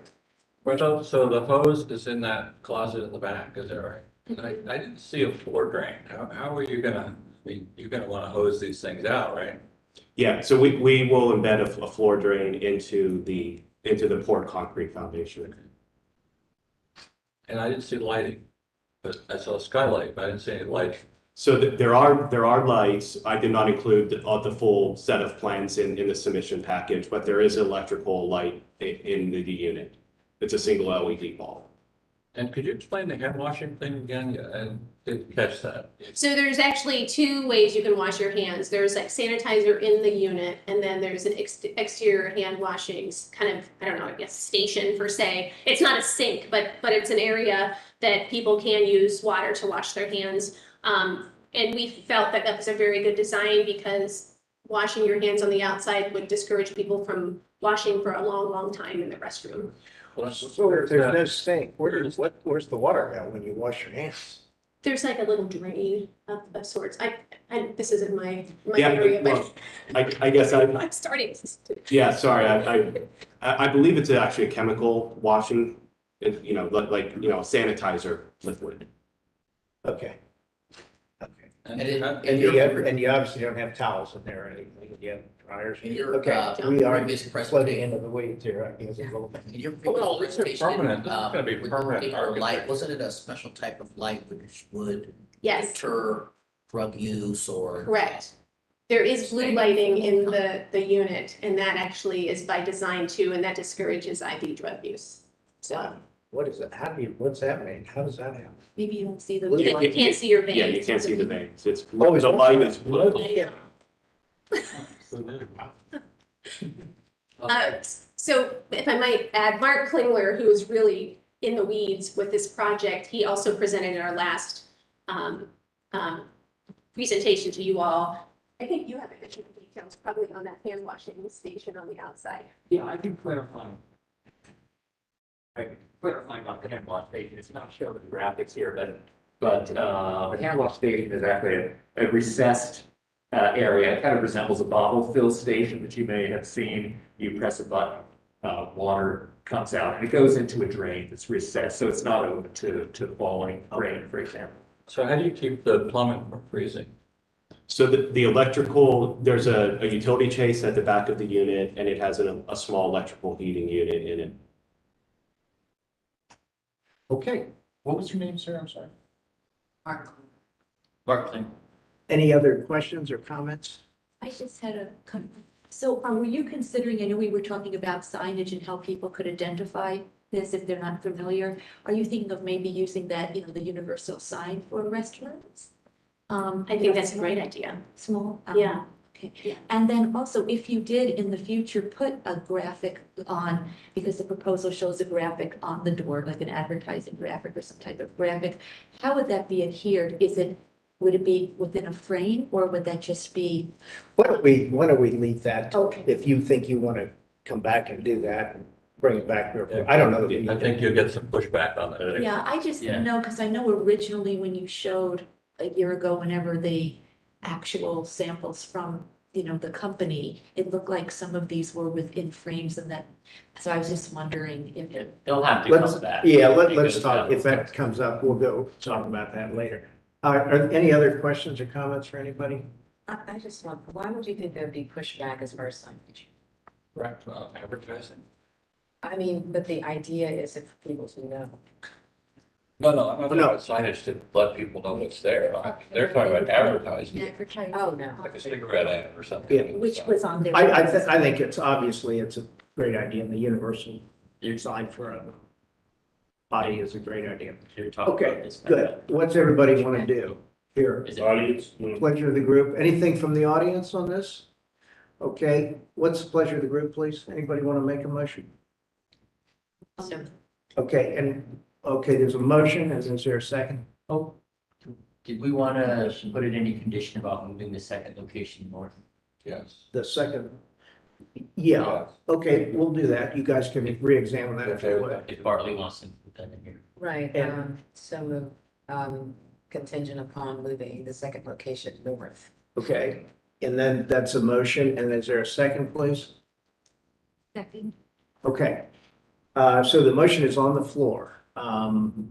Well, so the hose is in that closet in the back, is that right? And I didn't see a floor drain. How are you gonna, I mean, you're gonna wanna hose these things out, right? Yeah, so we will embed a floor drain into the poured concrete foundation. And I didn't see lighting, but I saw a skylight, but I didn't see any lighting. So there are lights. I did not include the full set of plans in the submission package, but there is electrical light in the unit. It's a single LED bulb. And could you explain the hand washing thing again? Yeah, I didn't catch that. So there's actually two ways you can wash your hands. There's like sanitizer in the unit, and then there's an exterior hand washing kind of, I don't know, I guess station per se. It's not a sink, but it's an area that people can use water to wash their hands. And we felt that was a very good design because washing your hands on the outside would discourage people from washing for a long time in the restroom. Well, So if there's no sink, where's the water go when you wash your hands? There's like a little drain of sorts. This isn't my Yeah, area, well, but I guess I'm starting. yeah, sorry, I believe it's actually a chemical washing, like sanitizer liquid. Okay. Okay. And And you obviously don't have towels in there or anything, you have dryers. In your, Okay, we are previous floating into the weeds here, I guess. a little bit. In your Well, previous this is presentation, permanent. This is gonna be with permanent the particular light, architecture. wasn't it a special type of light which would Yes, deter drug use or? correct. There is blue lighting in the unit, and that actually is by design too, and that discourages IV drug use. So What is it? What's that mean? How does that happen? Maybe you don't see the. Well, you can't see your veins. Yeah, you can't see the veins. It's, Oh, it's the light is blue. Yeah. So if I might add, Mark Klingler, who is really in the weeds with this project, he also presented in our last presentation to you all. I think you have additional details probably on that hand washing station on the outside. Yeah, I can clarify. Clarifying on the hand wash station, it's not shown in the graphics here, but the hand wash station is actually a recessed area. It kind of resembles a bottle fill station that you may have seen. You press a button, water comes out, and it goes into a drain that's recessed, so it's not open to falling rain, for example. So how do you keep the plumbing from freezing? So the electrical, there's a utility chase at the back of the unit, and it has a small electrical heating unit in it. Okay. What was your name, sir? I'm sorry. Mark, Any other questions or comments? I just had so were you considering, I know we were talking about signage and how people could identify this if they're not familiar. Are you thinking of maybe using that, the universal sign for restaurants? I think that's a great idea. Small? Yeah. Okay. Yeah. And then also, if you did in the future put a graphic on, because the proposal shows a graphic on the door, like an advertising graphic or some type of graphic, how would that be adhered? Would it be within a frame or would that just be? Why don't we leave that? Okay. If you think you want to come back and do that, and bring it back. I don't know. I think you'll get some pushback on that. Yeah, I just Yeah. know, because I know originally when you showed a year ago, whenever the actual samples from, the company, it looked like some of these were within frames and that, so I was just wondering if it. They'll have to Let's, come back. yeah, let's Because, talk, if that comes up, we'll go talk about that later. Are any other questions or comments for anybody? I just want, why would you think there'd be pushback as far as signage? Right, advertising. I mean, but the idea is if people to know. No, I'm not talking about signage to let people know what's there. They're talking about advertising, Advertising. Oh, no. like a cigarette ad or something. Yeah. Which was on there. I think it's a great idea, and the universal sign for a body is a great idea. You're talking about Okay, this. good. What's everybody want to do here? Is it- Audience, Pleasure of the group. Anything from the audience on this? Okay, what's the pleasure of the group, please? Anybody want to make a motion? Okay, there's a motion, and is there a second? Oh, did we want to put in any condition about moving the second location north? Yes. The second, yeah, okay, we'll do that. You guys can re-examine that if you would. If Bartley wants to put that in here. Right, And- so contingent upon moving the second location north. Okay, and then that's a motion, and is there a second, please? Second. Okay, so the motion is on the floor.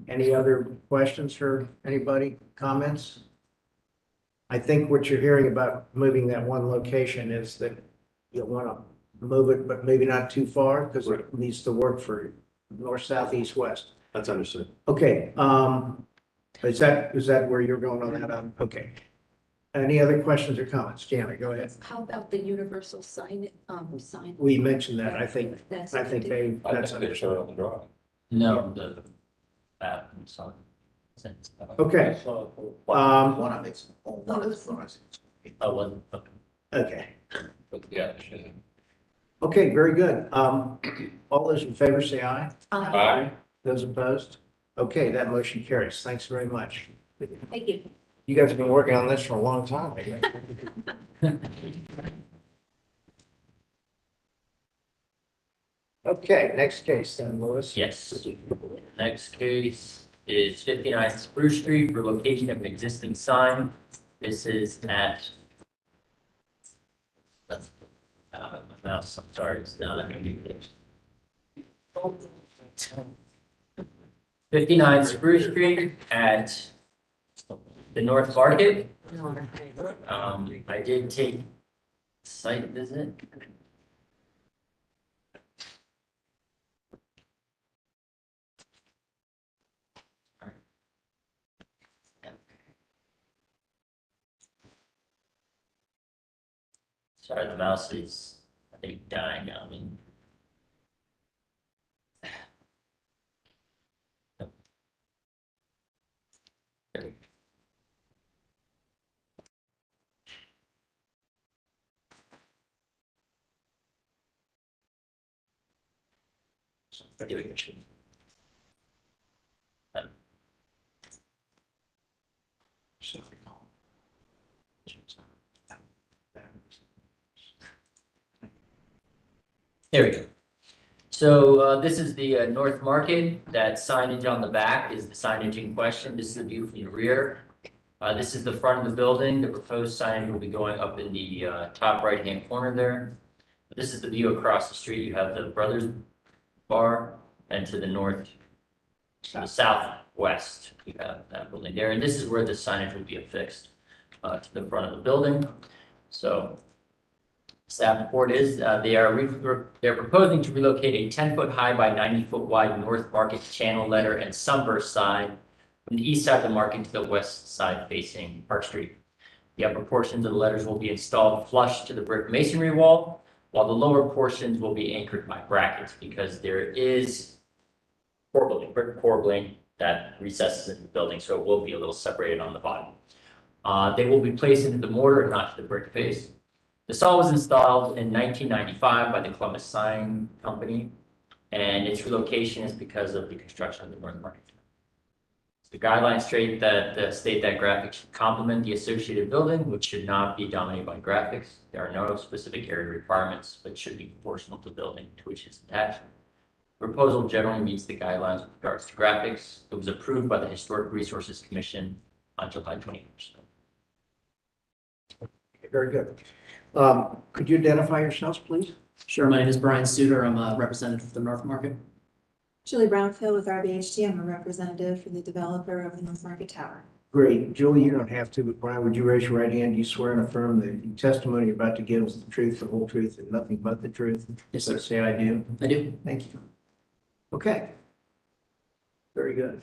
Any other questions for anybody, comments? I think what you're hearing about moving that one location is that you want to move it, but maybe not too far, because it needs to work for north, south, east, west. That's understood. Okay, is that where you're going on that? Okay. Any other questions or comments? Janet, go ahead. How about the universal sign? We mentioned that, I think That's. they, I that's think they showed it on the drawing. No, the, sorry. okay. One of it's on one of the fronts. I wasn't, okay. Okay. But yeah, it should. Okay, very good. All those in favor say aye. Aye. Those opposed? Okay, that motion carries. Thanks very much. Thank you. You guys have been working on this for a long time. I guess. Okay, next case then, Louis. Yes. Next case is 59 Spruce Street for location of an existing sign. This is at. My mouse, I'm sorry, it's not. 59 Spruce Street at the North Market. I did take site visit. Sorry, the mouse is, I think, dying on me. There we go. So this is the North Market. That signage on the back is the signage in question. This is the view from the rear. This is the front of the building. The proposed signage will be going up in the top right-hand corner there. This is the view across the street. You have the Brothers Bar, and to the north, to the southwest, you have that building there. And this is where the signage will be affixed to the front of the building. So staff report is they're proposing to relocate a 10-foot high by 90-foot wide North Market channel letter and sunburst sign from the east side of the market to the west side facing Park Street. The upper portions of the letters will be installed flush to the brick masonry wall, while the lower portions will be anchored by brackets because there is brick corbelling that recesses in the building, so it will be a little separated on the bottom. They will be placed into the mortar and not to the brick face. The saw was installed in 1995 by the Columbus Sign Company, and its relocation is because of the construction of the North Market. The guidelines state that graphics should complement the associated building, which should not be dominated by graphics. There are no specific area requirements, but should be proportional to the building to which it's attached. The proposal generally meets the guidelines with regards to graphics. It was approved by the Historic Resources Commission on July 21st. Very good. Could you identify yourselves, please? Sure, my name is Brian Suter. I'm a representative for the North Market. Julie Brownfield with RBHT. I'm a representative for the developer of the North Market Tower. Great. Julie, you don't have to, but Brian, would you raise your right hand? Do you swear and affirm that the testimony you're about to give is the truth, the whole truth, and nothing but the truth? Yes, sir. Say I do. I do. Thank you. Okay. Very good.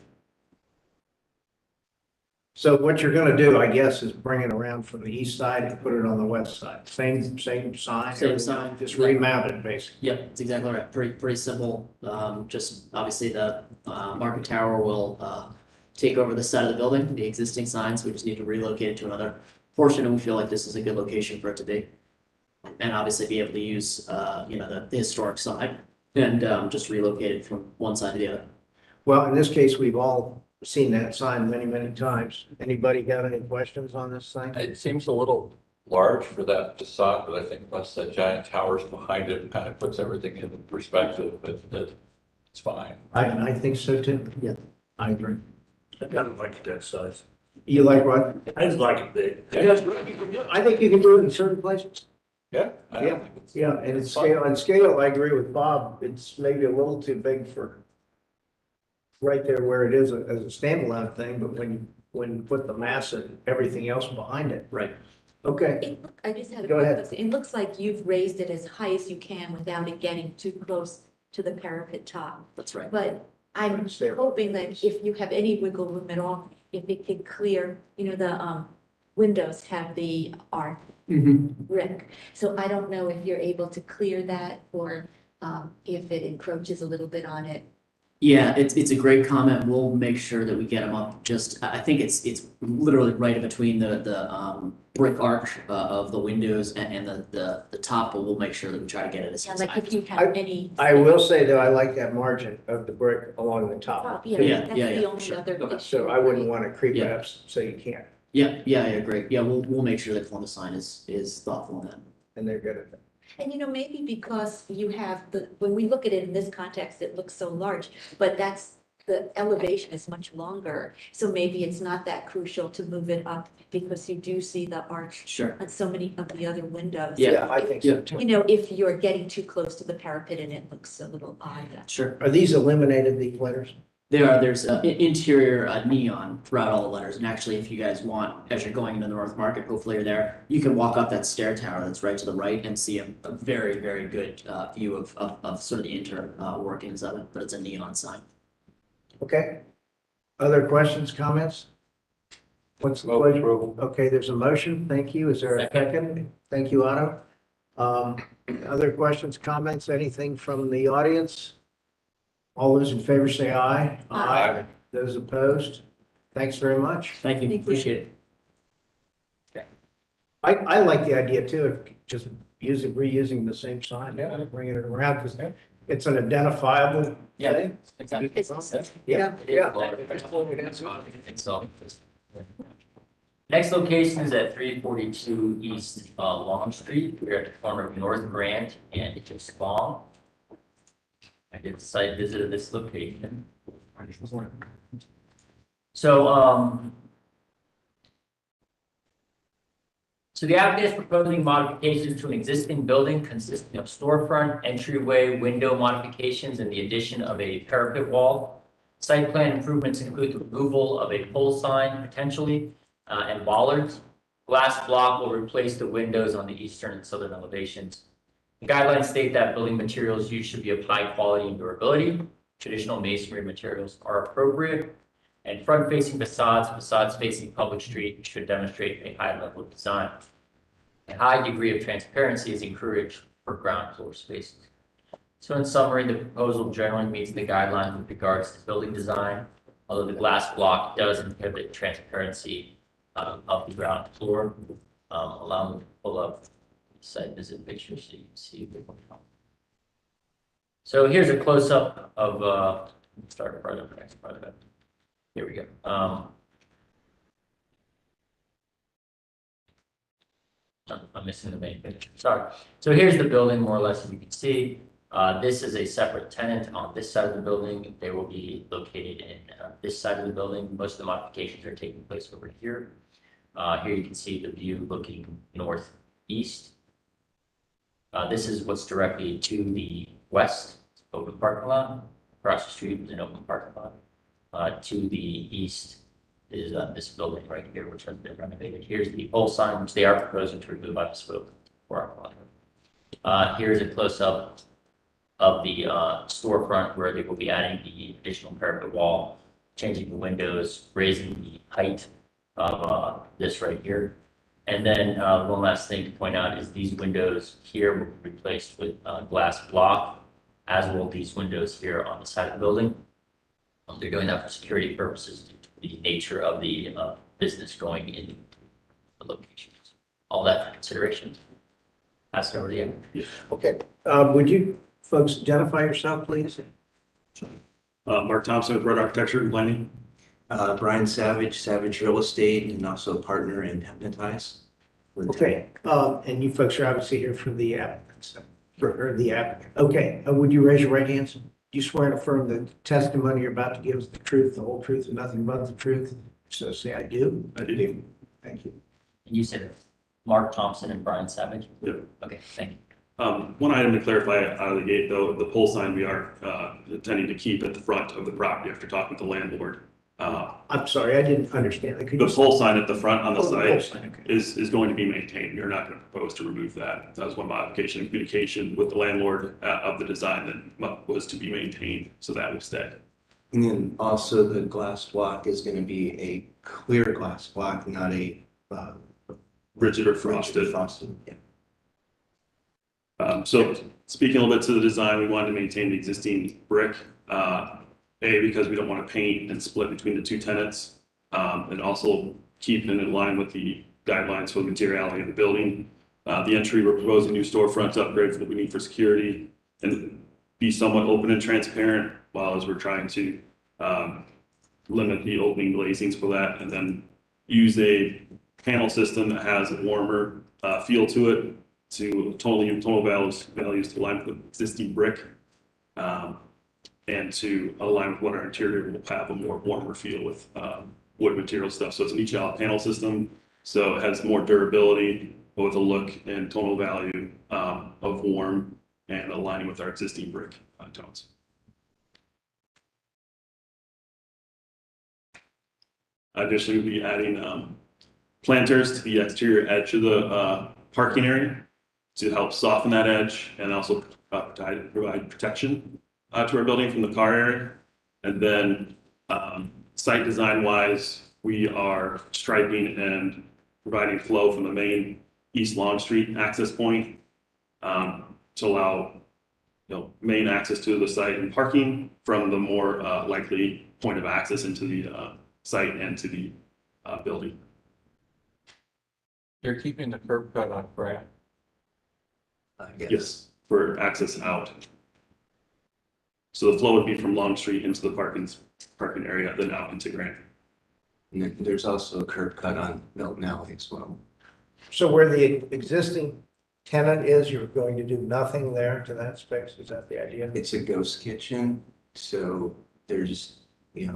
So what you're gonna do, I guess, is bring it around from the east side and put it on the west side. Same sign? Same sign. Just remount it, basically. Yep, that's exactly right. Pretty simple. Just obviously the market tower will take over the side of the building, the existing signs. We just need to relocate it to another portion, and we feel like this is a good location for it to be. And obviously be able to use, the historic side and just relocate it from one side to the other. Well, in this case, we've all seen that sign many, many times. Anybody got any questions on this thing? It seems a little large for that facade, but I think plus the giant towers behind it kind of puts everything into perspective, but it's fine. I think so too. Yeah. I agree. I kind of like that size. You like what? I just like it big. I think you can do it in certain places. Yeah. I don't Yeah, think it's- yeah, and it's it's scale, I agree with Bob, it's maybe a little too big for right there where it is as a standalone thing, but when you put the mass and everything else behind it. Right. Okay, I just had a Go quick ahead. question. It looks like you've raised it as high as you can without it getting too close to the parapet top. That's right. But I'm hoping that if you have any wiggle room at all, if it could clear, the windows have the arc brick. So I don't know if you're able to clear that or if it encroaches a little bit on it. Yeah, it's a great comment. We'll make sure that we get them up. Just, I think it's literally right in between the brick arch of the windows and the top, but we'll make sure that we try to get it as. Yeah, like if you have any. I will say though, I like that margin of the brick along the top. Yeah, That's yeah, the yeah, only sure. other Okay. issue. So I wouldn't want to creep it Yeah. up so you can't, Yeah, I agree. Yeah, we'll make sure that Columbus sign is thoughtful in that. and they're good at that. And maybe because you have when we look at it in this context, it looks so large, but the elevation is much longer. So maybe it's not that crucial to move it up because you do see the arch Sure. on so many of the other windows. Yeah, I think so too. If you're getting too close to the parapet and it looks a little odd. Sure. Are these eliminated, these letters? There's interior neon throughout all the letters, and actually, if you guys want, as you're going into the North Market, hopefully you're there, you can walk up that stair tower that's right to the right and see a very, very good view of sort of the inter workings of it, but it's a neon sign. Okay. Other questions, comments? What's the pleasure? Okay, there's a motion. Thank you. Is there a second? Thank you, Otto. Other questions, comments, anything from the audience? All those in favor say aye. Aye. Those opposed? Thanks very much. Thank you, appreciate it. I like the idea too, of just reusing the same sign, bringing it around, because it's an identifiable thing. Exactly. Yeah, yeah. Next location is at 342 East Long Street. We're at the corner of North Grand and Spong. I did a site visit of this location. So, so the applicant is proposing modifications to an existing building consisting of storefront, entryway, window modifications, and the addition of a parapet wall. Site plan improvements include the removal of a pole sign potentially, and bollards. Glass block will replace the windows on the eastern and southern elevations. The guidelines state that building materials used should be of high quality and durability. Traditional masonry materials are appropriate. And front-facing facades facing public street should demonstrate a high level of design. A high degree of transparency is encouraged for ground floor spaces. So in summary, the proposal generally meets the guidelines with regards to building design, although the glass block does inhibit transparency of the ground floor. Allow me to pull up site visit pictures so you can see. So here's a close-up of, start part of the next part of it. Here we go. I'm missing the main picture, sorry. So here's the building more or less, as you can see. This is a separate tenant on this side of the building. They will be located in this side of the building. Most of the modifications are taking place over here. Here you can see the view looking northeast. This is what's directly to the west, open parking lot. Across the street is an open parking lot. To the east is this building right here, which has been renovated. Here's the pole sign, which they are proposing to remove by the spoke. Here's a close-up of the storefront where they will be adding the additional parapet wall, changing the windows, raising the height of this right here. And then one last thing to point out is these windows here will be replaced with glass block, as will these windows here on the side of the building. They're doing that for security purposes due to the nature of the business going into the locations. All that for consideration. Pass it over to you. Okay, would you folks identify yourself, please? Mark Thompson with Red Architecture and Planning. Brian Savage, Savage Real Estate, and also a partner in Hypnotize. Okay, and you folks are obviously here for the applicants, or the applicant. Okay, would you raise your right hands? Do you swear and affirm the testimony you're about to give is the truth, the whole truth, and nothing but the truth? So say I do. I do. Thank you. And you said Mark Thompson and Brian Savage? Yep. Okay, thank you. One item to clarify out of the gate, though, the pole sign we are intending to keep at the front of the property after talking with the landlord. I'm sorry, I didn't understand. Could The you- pole sign at the front on the Oh, the pole site sign, okay. is going to be maintained. We're not going to propose to remove that. That was one modification in communication with the landlord of the design that was to be maintained, so that will stay. And then also the glass block is going to be a clear glass block, not a Rigid or frosted. Yeah. So speaking a little bit to the design, we wanted to maintain the existing brick. Because we don't want to paint and split between the two tenants, and also keep it in line with the guidelines for the materiality of the building. The entry, we're proposing new storefronts, upgrades that we need for security, and be somewhat open and transparent, while as we're trying to limit the opening glazings for that, and then use a panel system that has a warmer feel to it, to tonal values to align with existing brick. And to align with what our interior will have a more warmer feel with wood material stuff. So it's an each out panel system. So it has more durability with a look and tonal value of warm and aligning with our existing brick tones. Additionally, we'll be adding planters to the exterior edge of the parking area to help soften that edge and also provide protection to our building from the car area. And then site design wise, we are striping and providing flow from the main East Long Street access point to allow main access to the site and parking from the more likely point of access into the site and to the building. You're keeping the curb cut on Grant. Yes, for access out. So the flow would be from Long Street into the parking area, then out into Grant. And then there's also a curb cut on Milton Alley as well. So where the existing tenant is, you're going to do nothing there to that space? Is that the idea? It's a ghost kitchen, so there's,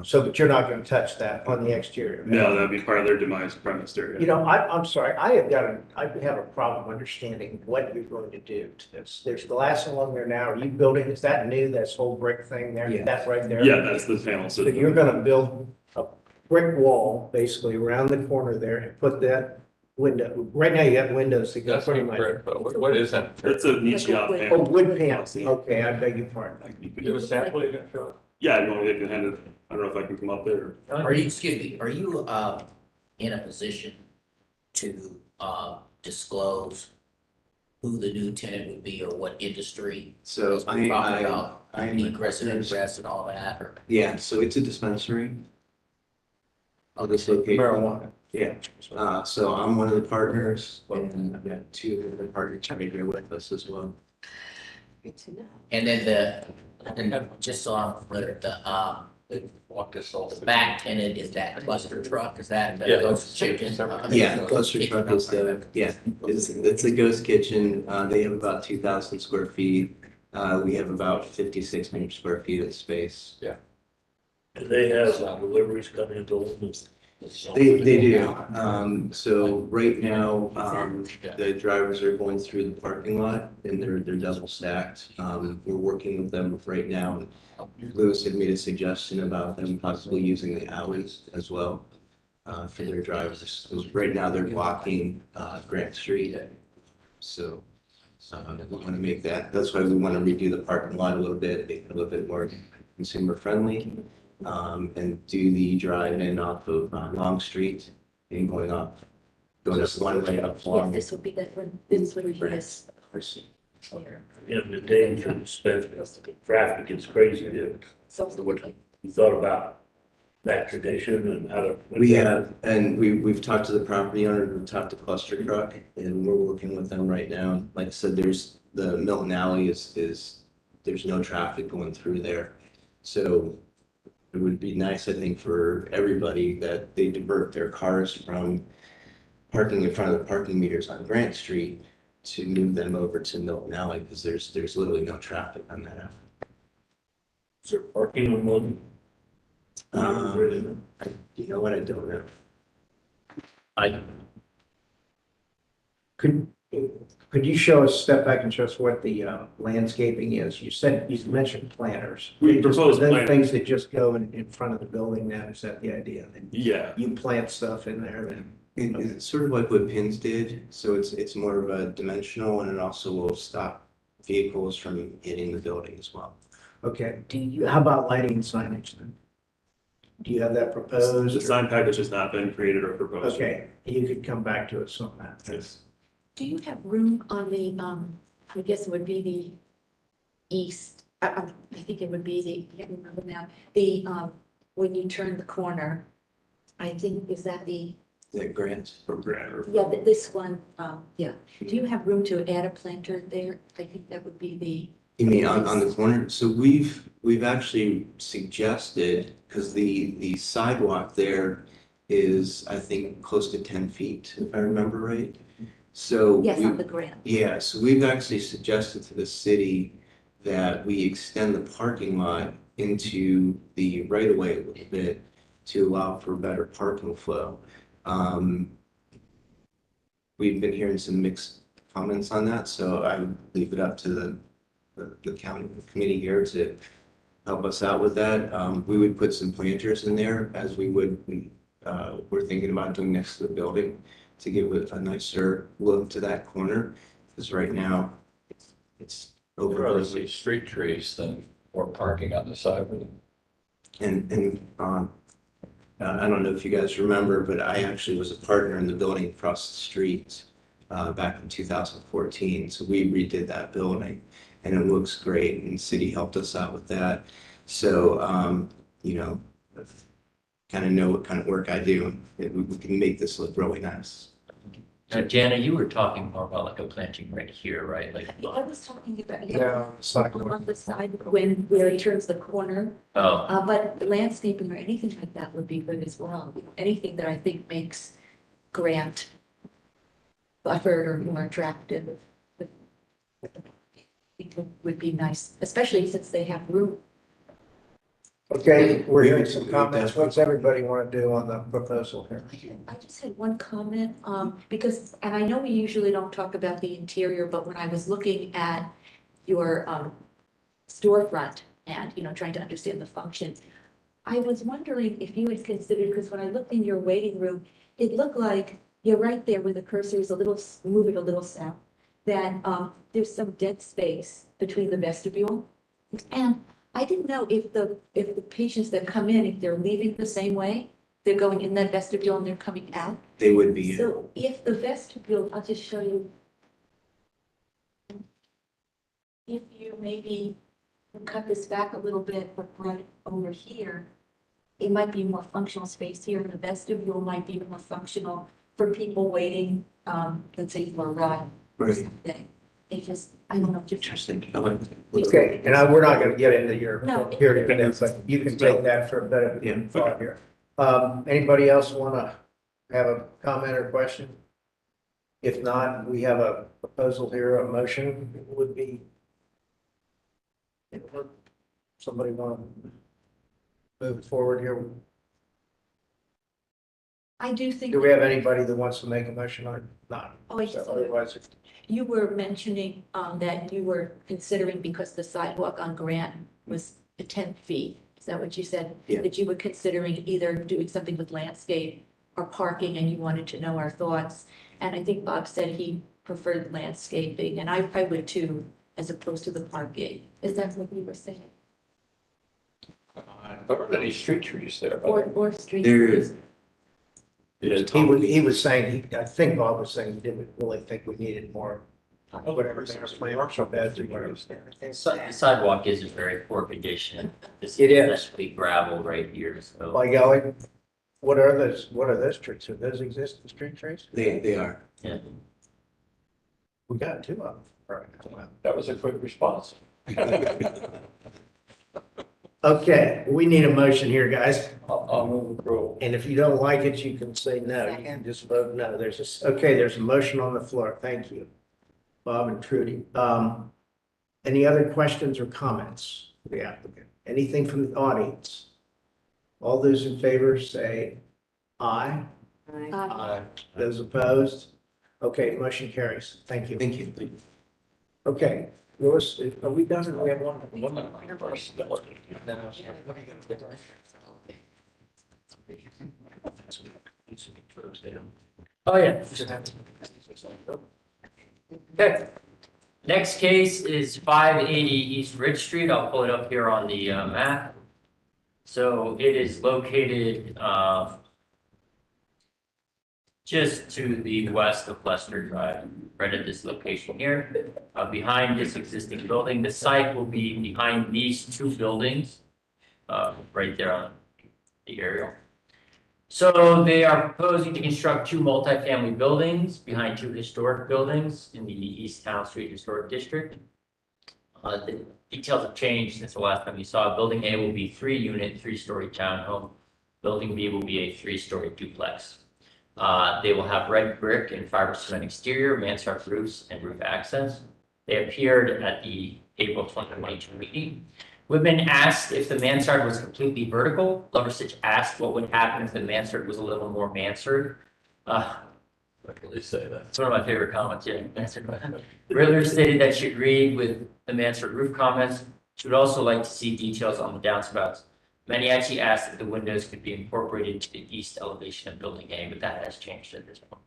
So, but you're not going to touch that on the exterior? No, that'd be part of their demise premise area. I'm sorry, I have a problem understanding what you're going to do to this. There's glass along there now. Are you building, is that new, this whole brick thing there? Yeah. That right there? Yeah, that's the panel So system. you're going to build a brick wall basically around the corner there and put that window, right now you have windows that go That's pretty not much. correct, but what is that? It's a niche out Oh, panel. wood panels. Okay, I beg your pardon. You could do a sample, you can show it. Yeah, you want to get your hand, I don't know if I can come up there. Are you, excuse me, are you in a position to disclose who the new tenant would be or what industry? So As we talk about I'm egress and ingress and all that, or? Yeah, so it's a dispensary. I'll just locate. Marijuana. Yeah, so I'm one of the partners, and I've got two other partners right here with us as well. Good to know. And then just so I'm clear, the back tenant is that cluster truck, is that the Yeah. ghost chicken? Yeah, Cluster Truck is it's a ghost kitchen. They have about 2,000 square feet. We have about 5,600 square feet of space. Yeah. Do they have deliveries coming into them? They do. So right now, the drivers are going through the parking lot and they're double stacked. We're working with them right now. Lewis had made a suggestion about them possibly using the alleys as well for their drivers. So right now they're blocking Grant Street. So we want to make that. That's why we want to redo the parking lot a little bit, make it a little bit more consumer friendly. And do the drive-in off of Long Street and going one way up Yeah, long. this would be that one, this would be this. In the days of traffic gets crazy there. So what you thought about that tradition and how to? We have, and we've talked to the property owner, we've talked to Cluster Truck, and we're working with them right now. Like I said, there's the Milton Alley is there's no traffic going through there. So it would be nice, I think, for everybody that they divert their cars from parking in front of the parking meters on Grant Street to move them over to Milton Alley, because there's literally no traffic on that. Is there parking on one? You know what, I don't know. Could you show us, step back and show us what the landscaping is? You mentioned planters. We propose Then planters. things that just go in front of the building now, is that the idea? Then Yeah. you plant stuff in there then? It's sort of like what pins did, so it's more of a dimensional, and it also will stop vehicles from hitting the building as well. Okay, how about lighting and signage then? Do you have that proposed? The sign package has not been created or proposed. Okay, you could come back to us on that. Yes. Do you have room on the, I guess it would be the east, I think it would be the, I can't remember now, the, when you turn the corner, I think, is that the, The grant. For Grant or yeah, this one, yeah. Do you have room to add a planter there? I think that would be the. You mean on the corner? So we've actually suggested, because the sidewalk there is, I think, close to 10 feet, if I remember right. So. Yes, on the grant. Yeah, so we've actually suggested to the city that we extend the parking lot into the right of way a little bit to allow for better parking flow. We've been hearing some mixed comments on that, so I would leave it up to the county committee here to help us out with that. We would put some planters in there, as we would, we're thinking about doing next to the building, to give it a nicer look to that corner, because right now it's Rather over. see street trees than or parking on the sidewalk. And I don't know if you guys remember, but I actually was a partner in the building across the street back in 2014. So we redid that building, and it looks great, and the city helped us out with that. So, you know, kind of know what kind of work I do. We can make this look really nice. Now, Jana, you were talking more about like a planting right here, right? Like, I was talking about, Yeah, on the side where it turns the corner. oh, But landscaping or anything like that would be good as well. Anything that I think makes Grant buffered or more attractive would be nice, especially since they have room. Okay, we're hearing some comments. What's everybody want to do on the proposal here? I just had one comment, because, and I know we usually don't talk about the interior, but when I was looking at your storefront and, you know, trying to understand the function, I was wondering if you had considered, because when I looked in your waiting room, it looked like you're right there where the cursor is a little, moving a little south, that there's some dead space between the vestibule. And I didn't know if the patients that come in, if they're leaving the same way, they're going in that vestibule and they're coming out. They would be. So if the vestibule, I'll just show you. If you maybe cut this back a little bit, but right over here, it might be more functional space here. The vestibule might be more functional for people waiting, let's say for a ride or Right. something. It just, I don't know, just. Interesting. I like that. Okay, and we're not going to get into your No. period, but you can take that for a bit of Yeah. thought here. Anybody else want to have a comment or question? If not, we have a proposal here, a motion would be. Somebody want to move it forward here? I do think. Do we have anybody that wants to make a motion or not? Oh, I just, Otherwise, you were mentioning, that you were considering, because the sidewalk on Grant was 10 feet. Is that what you said? Yeah. That you were considering either doing something with landscape or parking, and you wanted to know our thoughts. And I think Bob said he preferred landscaping, and I would too, as opposed to the parking. Is that what you were saying? There aren't any street trees there. but- Or street? There is. he was saying, I think Bob was saying he didn't really think we needed more, whatever, there's commercial beds or whatever. the sidewalk is in very poor condition. This It is. especially gravel right here, so. By golly, what are those trees? Are those existing street trees? They are. Yeah. We got two of them. Right. That was a quick response. Okay, we need a motion here, guys. I'll move approval. And if you don't like it, you can say no. You can just vote no. There's a motion on the floor. Thank you, Bob and Trudy. Any other questions or comments for the applicant? Anything from the audience? All those in favor say aye. Aye. Those opposed? Okay, motion carries. Thank you. Thank you. Okay, Louis, are we done? Or we have one? Oh, yeah. Okay. Next case is 580 East Ridge Street. I'll pull it up here on the map. So it is located just to the west of Lester Drive, right at this location here, behind this existing building. The site will be behind these two buildings, right there on the aerial. So they are proposing to construct two multifamily buildings behind two historic buildings in the East Town Street Historic District. The details have changed since the last time you saw it. Building A will be 3-unit, 3-story townhome. Building B will be a 3-story duplex. They will have red brick and fiber cement exterior, mansard roofs, and roof access. They appeared at the April 2022 meeting. Women asked if the mansard was completely vertical. Loversitch asked what would happen if the mansard was a little more mansard. What did they say that? It's one of my favorite comments, yeah. Riddler stated that she agreed with the mansard roof comments. She would also like to see details on the downspouts. Many actually asked if the windows could be incorporated to the east elevation of building A, but that has changed at this point.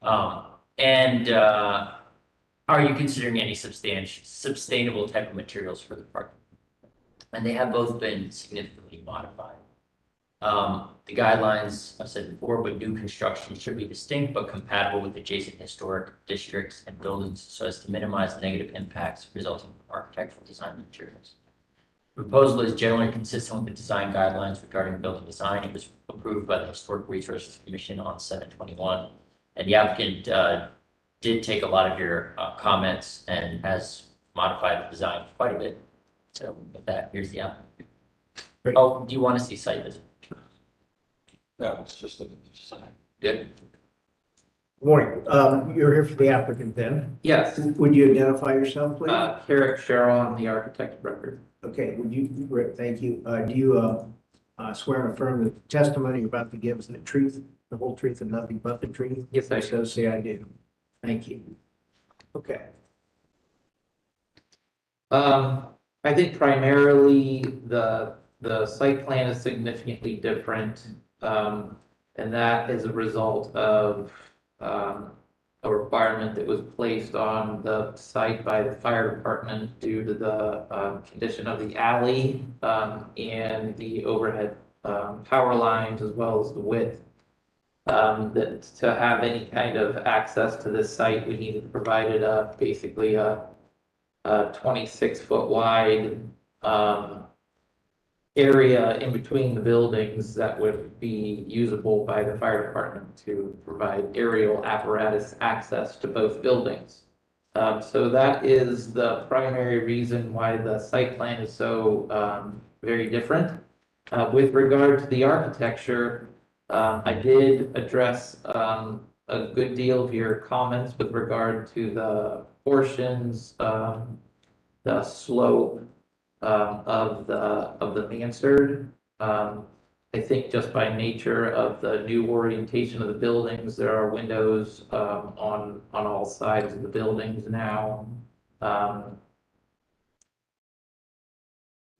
Are you considering any sustainable type of materials for the parking? And they have both been significantly modified. The guidelines, I've said before, but new construction should be distinct but compatible with adjacent historic districts and buildings so as to minimize negative impacts resulting from architectural design materials. Proposal is generally consistent with the design guidelines regarding building design. It was approved by the Historic Resources Commission on 7/21. And the applicant did take a lot of your comments and has modified the design quite a bit. So with that, here's the applicant. Oh, do you want to see site visit? No, it's just a design. Good. Good morning. You're here for the applicant then? Yes. Would you identify yourself, please? Carrick Cheryl, I'm the architect of record. Okay, would you, Rick, thank you. Do you swear and affirm that the testimony you're about to give is the truth, the whole truth, and nothing but the truth? Yes, I So say I do. Thank you. Okay. I think primarily the site plan is significantly different. And that is a result of a requirement that was placed on the site by the fire department due to the condition of the alley and the overhead power lines as well as the width. That to have any kind of access to this site, we needed provided basically a 26-foot wide area in between the buildings that would be usable by the fire department to provide aerial apparatus access to both buildings. So that is the primary reason why the site plan is so very different. With regard to the architecture, I did address a good deal of your comments with regard to the portions, the slope of the mansard. I think just by nature of the new orientation of the buildings, there are windows on all sides of the buildings now.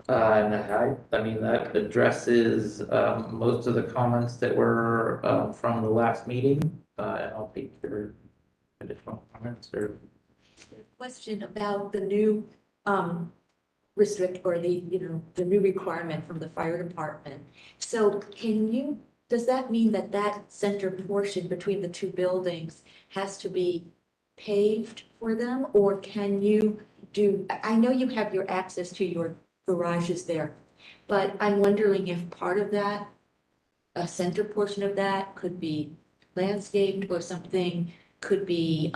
And I mean, that addresses most of the comments that were from the last meeting. And I'll take your additional comments or. Question about the new restrict or the new requirement from the fire department. So does that mean that that center portion between the two buildings has to be paved for them? Or can you I know you have your access to your garages there, but I'm wondering if part of that, a center portion of that could be landscaped or something could be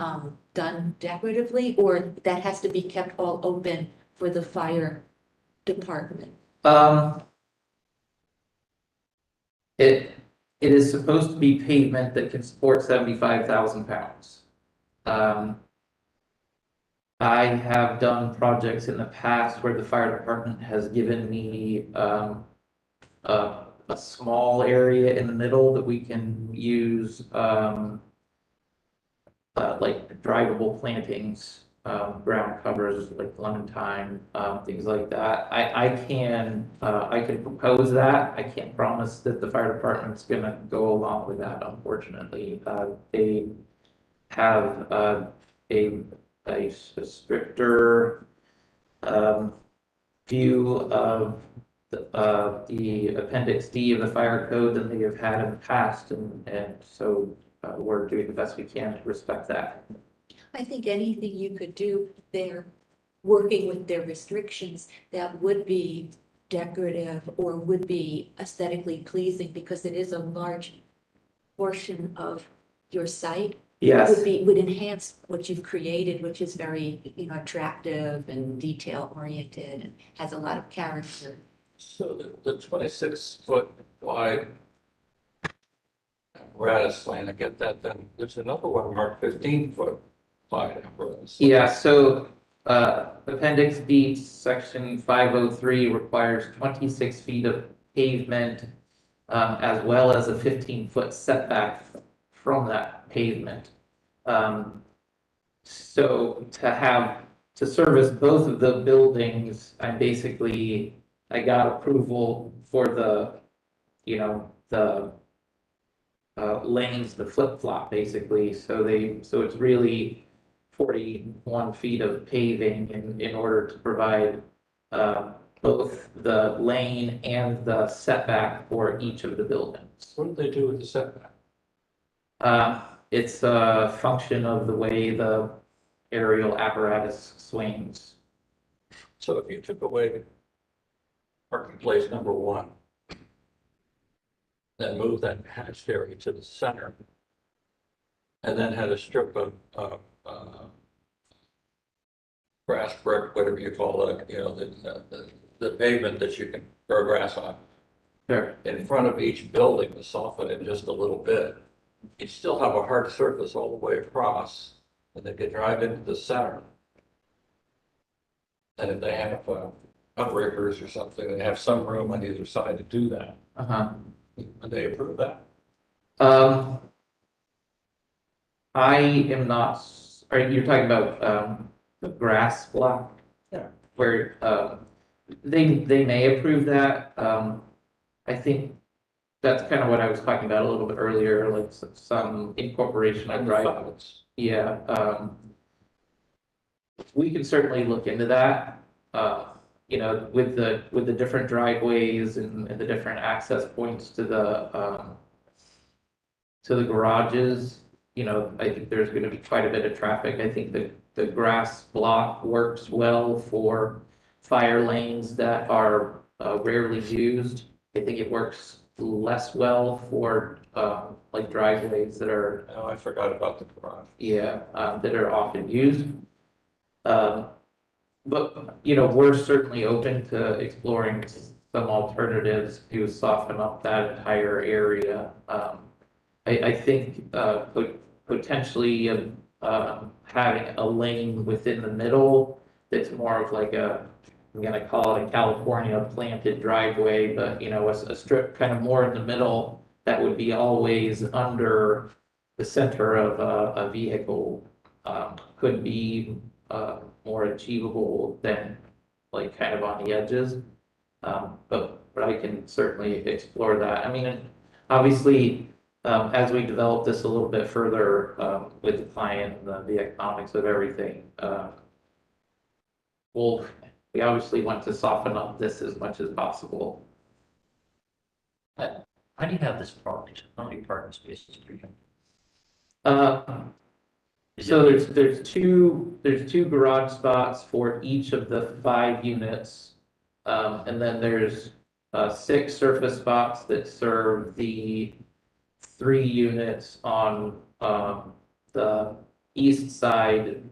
done decoratively, or that has to be kept all open for the fire department? It, it is supposed to be pavement that can support 75,000 pounds. I have done projects in the past where the fire department has given me, a small area in the middle that we can use, like drivable plantings, ground covers like Clementine, things like that. I can propose that. I can't promise that the fire department's gonna go along with that, unfortunately. They have, a stricter, view of the Appendix D of the fire code than they have had in the past, and so we're doing the best we can to respect that. I think anything you could do there, working with their restrictions, that would be decorative or would be aesthetically pleasing, because it is a large portion of your site. Yes. Would enhance what you've created, which is very, attractive and detail oriented and has a lot of character. So the 26-foot wide apparatus lane, I get that, then there's another one marked 15-foot wide apparatus. Yeah, so Appendix B, Section 503 requires 26 feet of pavement, as well as a 15-foot setback from that pavement. So to service both of the buildings, I got approval for the lanes, the flip-flop basically. So it's really 41 feet of paving in order to provide both the lane and the setback for each of the buildings. What do they do with the setback? It's a function of the way the aerial apparatus swings. So if you took away parking place number 1, then move that hatched area to the center, and then had a strip of grass brick, whatever you call it, the pavement that you can grow grass on. Sure. In front of each building to soften it just a little bit. You still have a hard surface all the way across, and they could drive into the center. And if they have outriggers or something, they have some room on either side to do that. Would they approve that? I am not, you're talking about the grass block? Yeah. Where they may approve that. I think that's kind of what I was talking about a little bit earlier, like some incorporation of driveways. Yeah, we can certainly look into that. With the different driveways and the different access points to the garages, I think there's going to be quite a bit of traffic. I think the grass block works well for fire lanes that are rarely used. I think it works less well for like driveways that are. Oh, I forgot about the garage. Yeah, that are often used. But we're certainly open to exploring some alternatives to soften up that entire area. I think potentially having a lane within the middle that's more of like I'm gonna call it a California planted driveway, but a strip kind of more in the middle that would be always under the center of a vehicle could be more achievable than like kind of on the edges. But I can certainly explore that. I mean, obviously, as we develop this a little bit further with the client and the economics of everything, we obviously want to soften up this as much as possible. How do you have this parked? How many parking spaces do you have? So there's two garage spots for each of the 5 units. And then there's 6 surface spots that serve the 3 units on the east side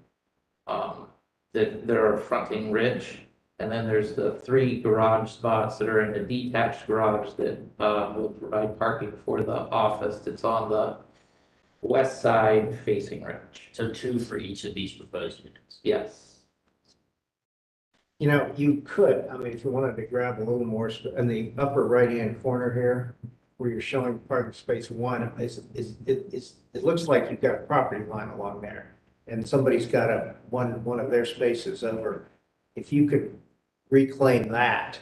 that are fronting Rich. And then there's the 3 garage spots that are in a detached garage that will provide parking for the office. It's on the west side facing Ridge. So 2 for each of these proposed units. Yes. You know, you could, I mean, if you wanted to grab a little more, in the upper right-hand corner here, where you're showing parking space 1, it looks like you've got a property line along there. And somebody's got one of their spaces over. If you could reclaim that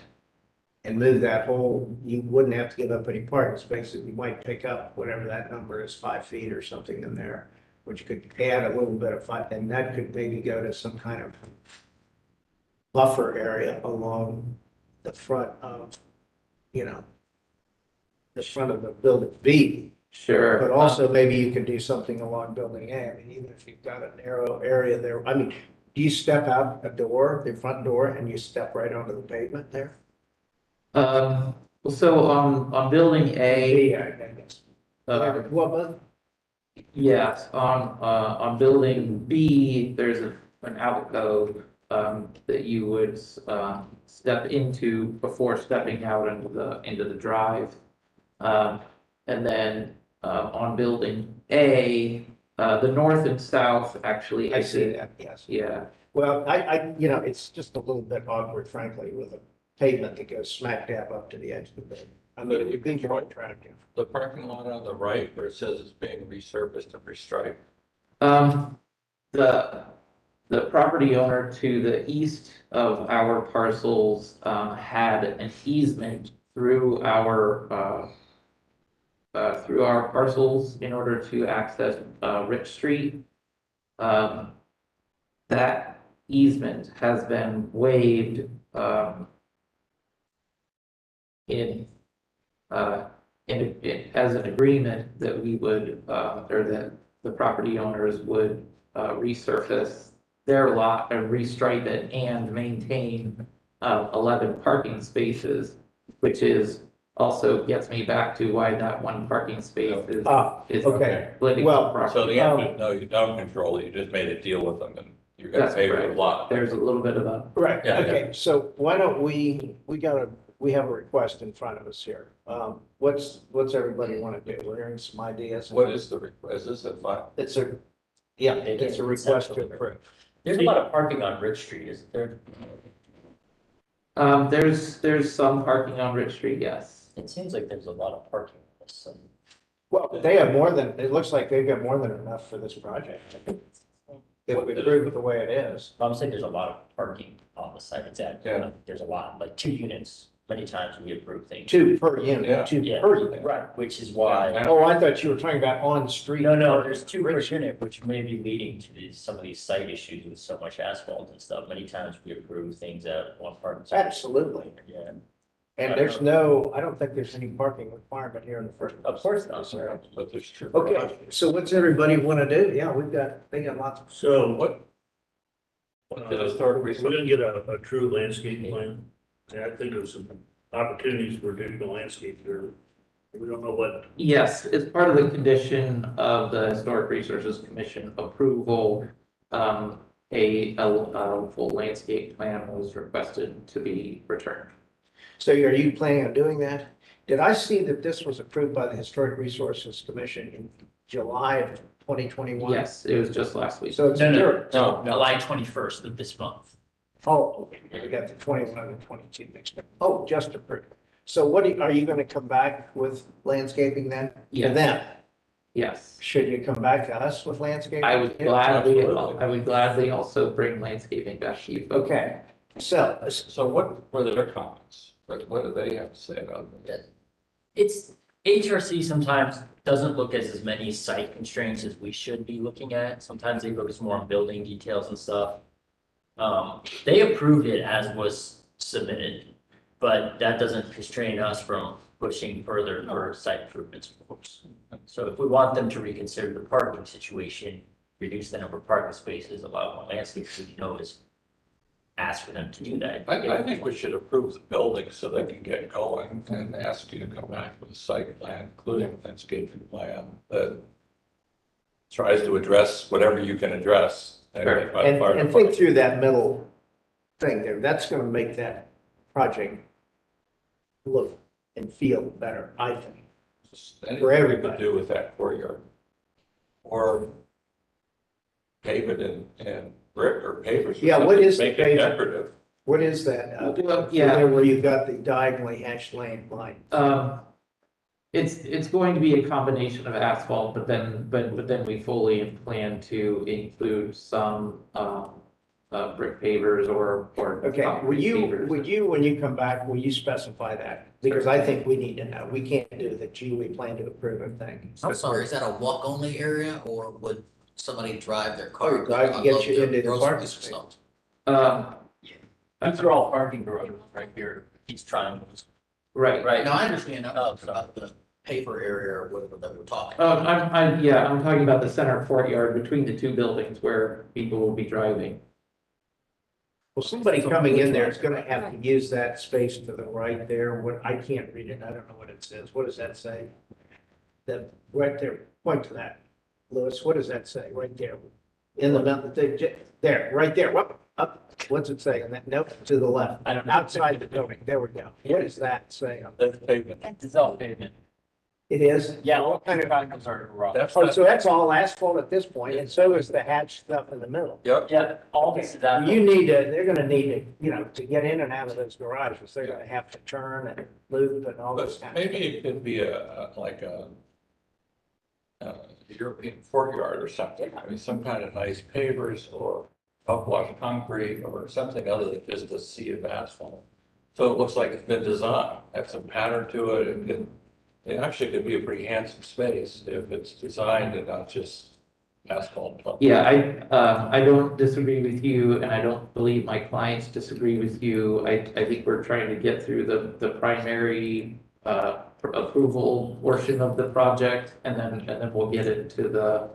and move that whole, you wouldn't have to give up any parking spaces. You might pick up whatever that number is, 5 feet or something in there, which could add a little bit of fun, and that could maybe go to some kind of buffer area along the front of, you know, the front of the building B. Sure. But also maybe you could do something along building A. I mean, even if you've got a narrow area there, I mean, do you step out a door, the front door, and you step right onto the pavement there? So on building A, Yeah, I guess. What, yes, on building B, there's an alcove that you would step into before stepping out into the drive. And then on building A, the north and south actually. I see that, yes. Yeah. Well, you know, it's just a little bit awkward, frankly, with a pavement that goes smack dab up to the edge of the building. I mean, you think you're attractive. The parking lot on the right where it says it's being resurfaced and restriped. The property owner to the east of our parcels had an easement through our parcels in order to access Rich Street. That easement has been waived as an agreement that we would, or that the property owners would resurface their lot and restripe it and maintain 11 parking spaces, which is also gets me back to why that one parking space is okay. splitting Well, the property. So the answer is no, you don't control it, you just made a deal with them and you're gonna That's pay for correct. a lot. There's a little bit of a. Right, Yeah, okay, so why don't we have a request in front of us here. What's everybody want to do? We're hearing some ideas. What is the request? Is this a file? It's a request to approve. There's a lot of parking on Rich Street, isn't there? There's some parking on Rich Street, yes. It seems like there's a lot of parking. Well, they have more than, it looks like they've got more than enough for this project. If we approve it the way it is. I'm saying there's a lot of parking on the site. It's at, Yeah. there's a lot, like 2 units. Many times we approve things. 2 per unit, Yeah. 2 Yeah. per unit. Right, which is why. Oh, I thought you were talking about on street. No, there's 2 per unit, which may be leading to some of these site issues with so much asphalt and stuff. Many times we approve things at one parking space. Absolutely. Yeah. And there's no, I don't think there's any parking requirement here in the first. Of course not, sir. But there's two. Okay, so what's everybody want to do? Yeah, they got lots of. So What? Did I start we're gonna get a true landscape plan. And I think there's some opportunities for additional landscape there. We don't know what. Yes, as part of the condition of the Historic Resources Commission approval, a full landscape plan was requested to be returned. So are you planning on doing that? Did I see that this was approved by the Historic Resources Commission in July of 2021? Yes, it was just last week. So it's No, July 21st of this month. Oh, okay, we got the 21 and 22 mixed up. Oh, just approved. So what are you going to come back with landscaping then? Yeah. To them? Yes, Should you come back to us with landscaping? I would gladly also bring landscaping back to you. Okay, so So what were their comments? What do they have to say about it? It's, HRC sometimes doesn't look at as many site constraints as we should be looking at. Sometimes they focus more on building details and stuff. They approved it as was submitted, but that doesn't constrain us from pushing further for site improvements, of course. So if we want them to reconsider the parking situation, reduce the number of parking spaces, allow more landscape, we can always ask for them to do that. I think we should approve the building so they can get going and ask you to come back with a site plan, including a landscaping plan that tries to address whatever you can address. and think through that middle thing there. That's gonna make that project look and feel better, I think. Anything we could do with that courtyard. Or pave it in brick or pavers. Yeah, what is the Make it pavement? decorative. What is that? Yeah. There where you've got the diagonally hatched lane line. It's going to be a combination of asphalt, but then we fully plan to include some, brick pavers or. Okay, concrete pavers. would you, when you come back, will you specify that? Because I think we need to know. We can't do the we plan to approve a thing. I'm sorry, is that a walk-only area, or would somebody drive their car? Drive to get you into the Groceries parking or space. something? These are all parking garages right here, these triangles. Right. Right, now I understand about the paper area or whatever that we're talking. I'm talking about the center courtyard between the two buildings where people will be driving. Well, somebody coming in there is gonna have to use that space to the right there. What, I can't read it. I don't know what it says. What does that say? That, right there, point to that. Louis, what does that say right there? In the middle, there, right there. What, up, what's it say? Nope, to the left. I don't know. Outside the building. There we go. What does that say? That's pavement. It's all pavement. It is? Yeah, all kind of triangles are rough. Oh, so that's all asphalt at this point, and so is the hatch stuff in the middle. Yep. Yeah, all this is asphalt. You need to, they're gonna need to, you know, to get in and out of those garages, they're gonna have to turn and loop and all this. But maybe it could be like a European courtyard or something. I mean, some kind of nice pavers or upwash concrete or something other than just a sea of asphalt. So it looks like it's been designed, have some pattern to it. It actually could be a pretty handsome space if it's designed and not just asphalt. Yeah, I don't disagree with you, and I don't believe my clients disagree with you. I think we're trying to get through the primary approval portion of the project, and then we'll get into the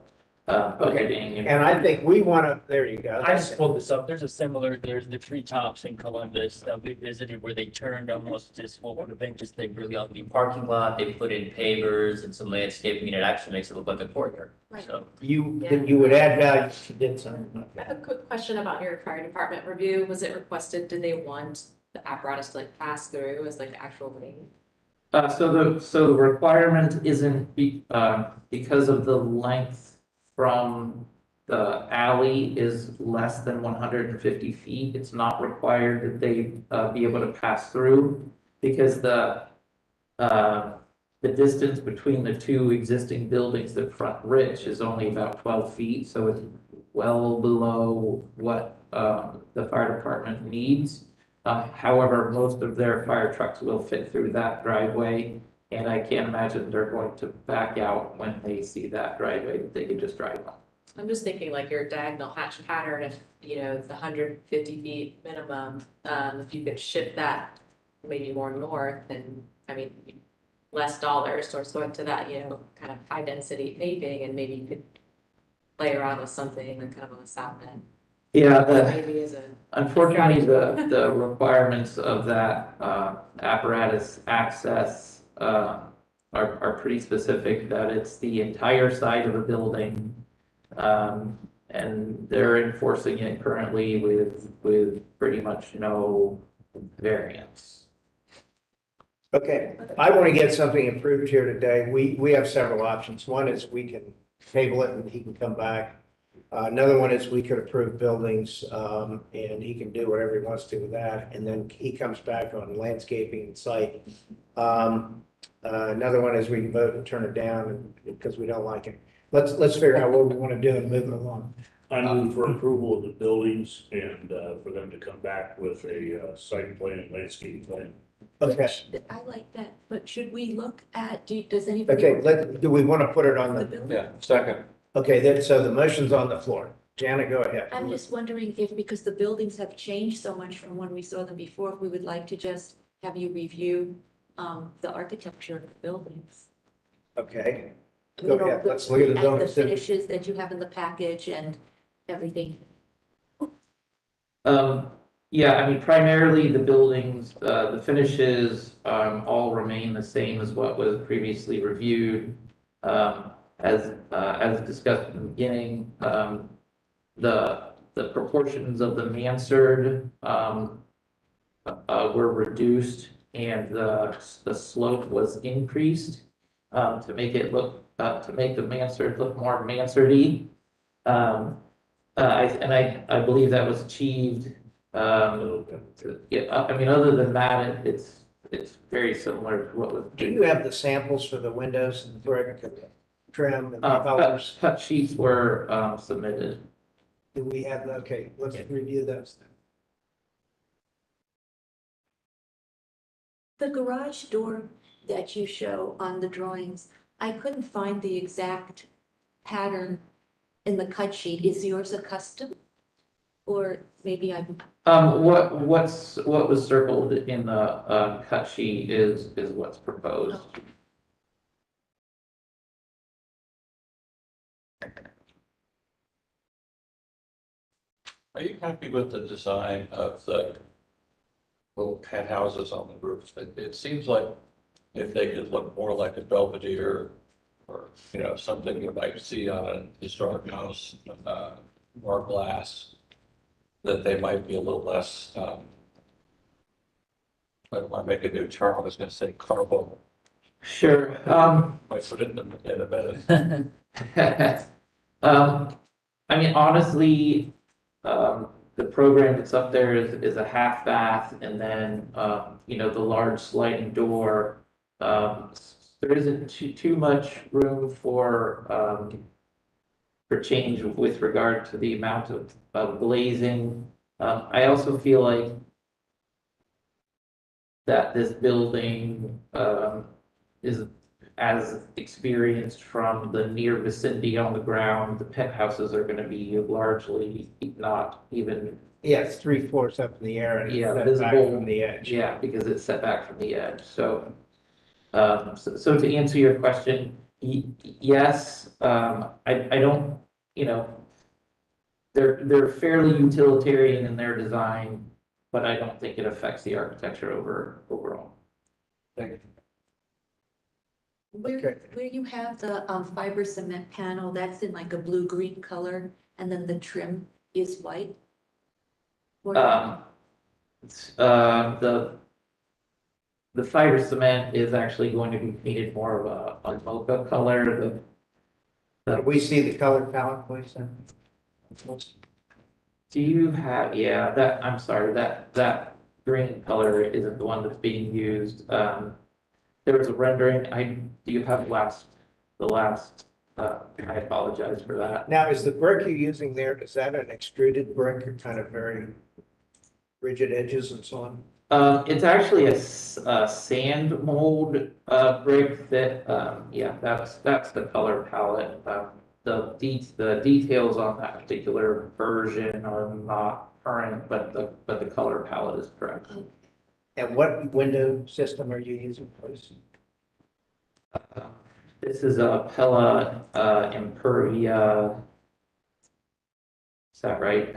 budgeting. And I think we wanna, there you go. I just pulled this up, there's the treetops in Columbus that we visited where they turned almost just what would have been just a really ugly parking lot. They put in pavers and some landscaping, and it actually makes it look like a courtyard, so. You would add value if you did something. I have a quick question about your fire department review. Was it requested, did they want the apparatus to like pass through as like the actual lane? So the requirement isn't because of the length from the alley is less than 150 feet. It's not required that they be able to pass through because the distance between the two existing buildings that front Rich is only about 12 feet. So it's well below what the fire department needs. However, most of their fire trucks will fit through that driveway. And I can't imagine they're going to back out when they see that driveway that they can just drive on. I'm just thinking like your diagonal hatch pattern, if, you know, the 150 feet minimum, if you could shift that maybe more north and, I mean, less dollars towards going to that, you know, kind of high density paving, and maybe you could layer on with something kind of on the south end. Yeah, Maybe as a unfortunately, the requirements of that apparatus access are pretty specific, that it's the entire side of a building. And they're enforcing it currently with pretty much no variance. Okay, I want to get something approved here today. We have several options. One is we can table it and he can come back. Another one is we could approve buildings, and he can do whatever he wants to with that. And then he comes back on landscaping and site. Another one is we can vote and turn it down because we don't like it. Let's figure out what we want to do and move it along. I move for approval of the buildings and for them to come back with a site plan and landscape plan. Okay. I like that, but should we look at, does anybody? Okay, do we want to put it on the? Yeah, second. Okay, then, so the motion's on the floor. Janet, go ahead. I'm just wondering if, because the buildings have changed so much from when we saw them before, if we would like to just have you review the architecture of the buildings. Okay. You know, Okay, let's look at the the buildings. finishes that you have in the package and everything. Yeah, I mean, primarily the buildings, the finishes all remain the same as what was previously reviewed. As discussed in the beginning, the the proportions of the mansard, were reduced and the slope was increased, to make it look, to make the mansard look more mansardy. I believe that was achieved. Yeah, I mean, other than that, it's very similar to what was. Do you have the samples for the windows and brick and trim and colors? Cut sheets were submitted. Do we have, okay, let's review those then. The garage door that you show on the drawings, I couldn't find the exact pattern in the cut sheet. Is yours a custom? Or maybe I'm. What was circled in the cut sheet is what's proposed. Are you happy with the design of the little penthouses on the roof? It seems like if they could look more like a Belvedere or, you know, something you might see on a historic house, more glass, that they might be a little less, I don't want to make a new term, I was going to say carbo. Sure. Might put it in a minute. I mean, honestly, the program that's up there is a half bath, and then, you know, the large sliding door. There isn't too much room for change with regard to the amount of glazing. I also feel like that this building is as experienced from the near vicinity on the ground. The penthouses are going to be largely not even. Yeah, it's 3 floors up in the air and Yeah, it's set back visible from the edge. Yeah, because it's set back from the edge. So, so to answer your question, yes, I don't, you know, they're fairly utilitarian in their design, but I don't think it affects the architecture overall. Thank you. Where you have the fiber cement panel, that's in like a blue-green color, and then the trim is white? Or the fiber cement is actually going to be painted more of a mocha color. Can we see the color palette, please? Do you have, yeah, that, I'm sorry, that green color isn't the one that's being used. There was a rendering, do you have the last, I apologize for that. Now, is the brick you're using there, is that an extruded brick or kind of very rigid edges and so on? It's actually a sand mold brick that, yeah, that's the color palette. The details on that particular version are not current, but the color palette is correct. And what window system are you using, please? This is a Pella Impervia. Is that right?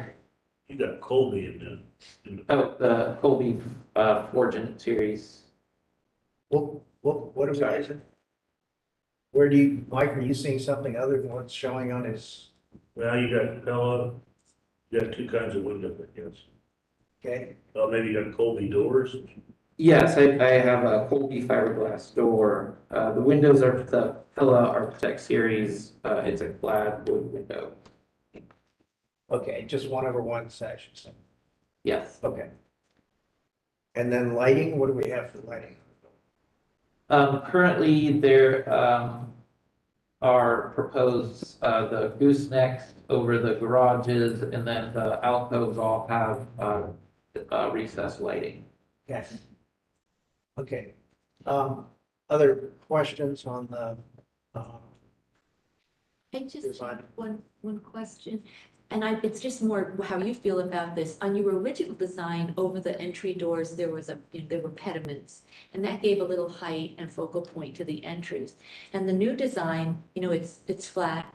You got Colby in there. Oh, the Colby Forgent series. What are we using? Where do you, Mike, are you seeing something other than what's showing on his? Well, you got Pella, you got two kinds of windows, I guess. Okay. Maybe you got Colby doors. Yes, I have a Colby fiberglass door. The windows are the Pella Architect series. It's a clad wood window. Okay, just 1/1 section. Yes. Okay. And then lighting, what do we have for lighting? Currently, there are proposed the goosenecks over the garages, and then the alcoves all have recessed lighting. Yes. Okay. Other questions on the I just have one question, and it's just more how you feel about this. On your original design, over the entry doors, there was there were pediments, and that gave a little height and focal point to the entries. And the new design, it's flat.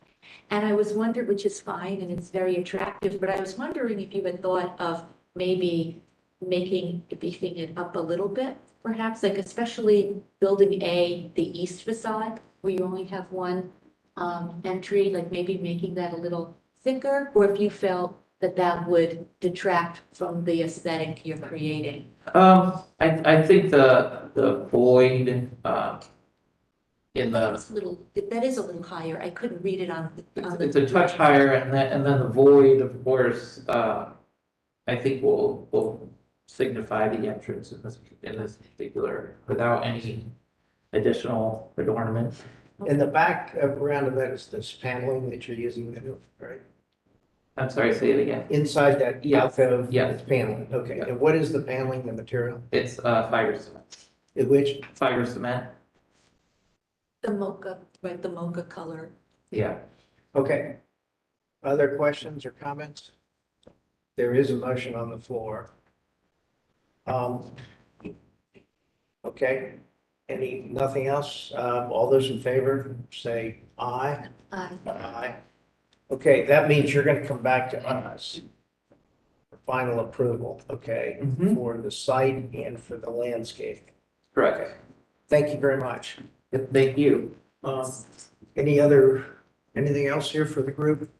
And I was wondering, which is fine and it's very attractive, but I was wondering if you had thought of maybe beefing it up a little bit, perhaps, like especially building A, the east facade, where you only have one entry, like maybe making that a little thicker, or if you felt that would detract from the aesthetic you're creating? I think the void, in the, That is a little higher. I couldn't read it on the. it's a touch higher, and then the void, of course, I think will signify the entrance in this particular, without any additional adornment. In the back around of that is this paneling that you're using, right? I'm sorry, say it again. Inside that alcove, Yeah. it's paneling, okay. And what is the paneling, the material? It's fiber cement. Which? Fiber cement. The mocha, right, the mocha color. Yeah. Okay. Other questions or comments? There is a motion on the floor. Okay, nothing else? All those in favor, say aye. Aye. Aye. Okay, that means you're gonna come back to us for final approval, okay, for the site and for the landscape. Correct. Thank you very much. Thank you. Anything else here for the group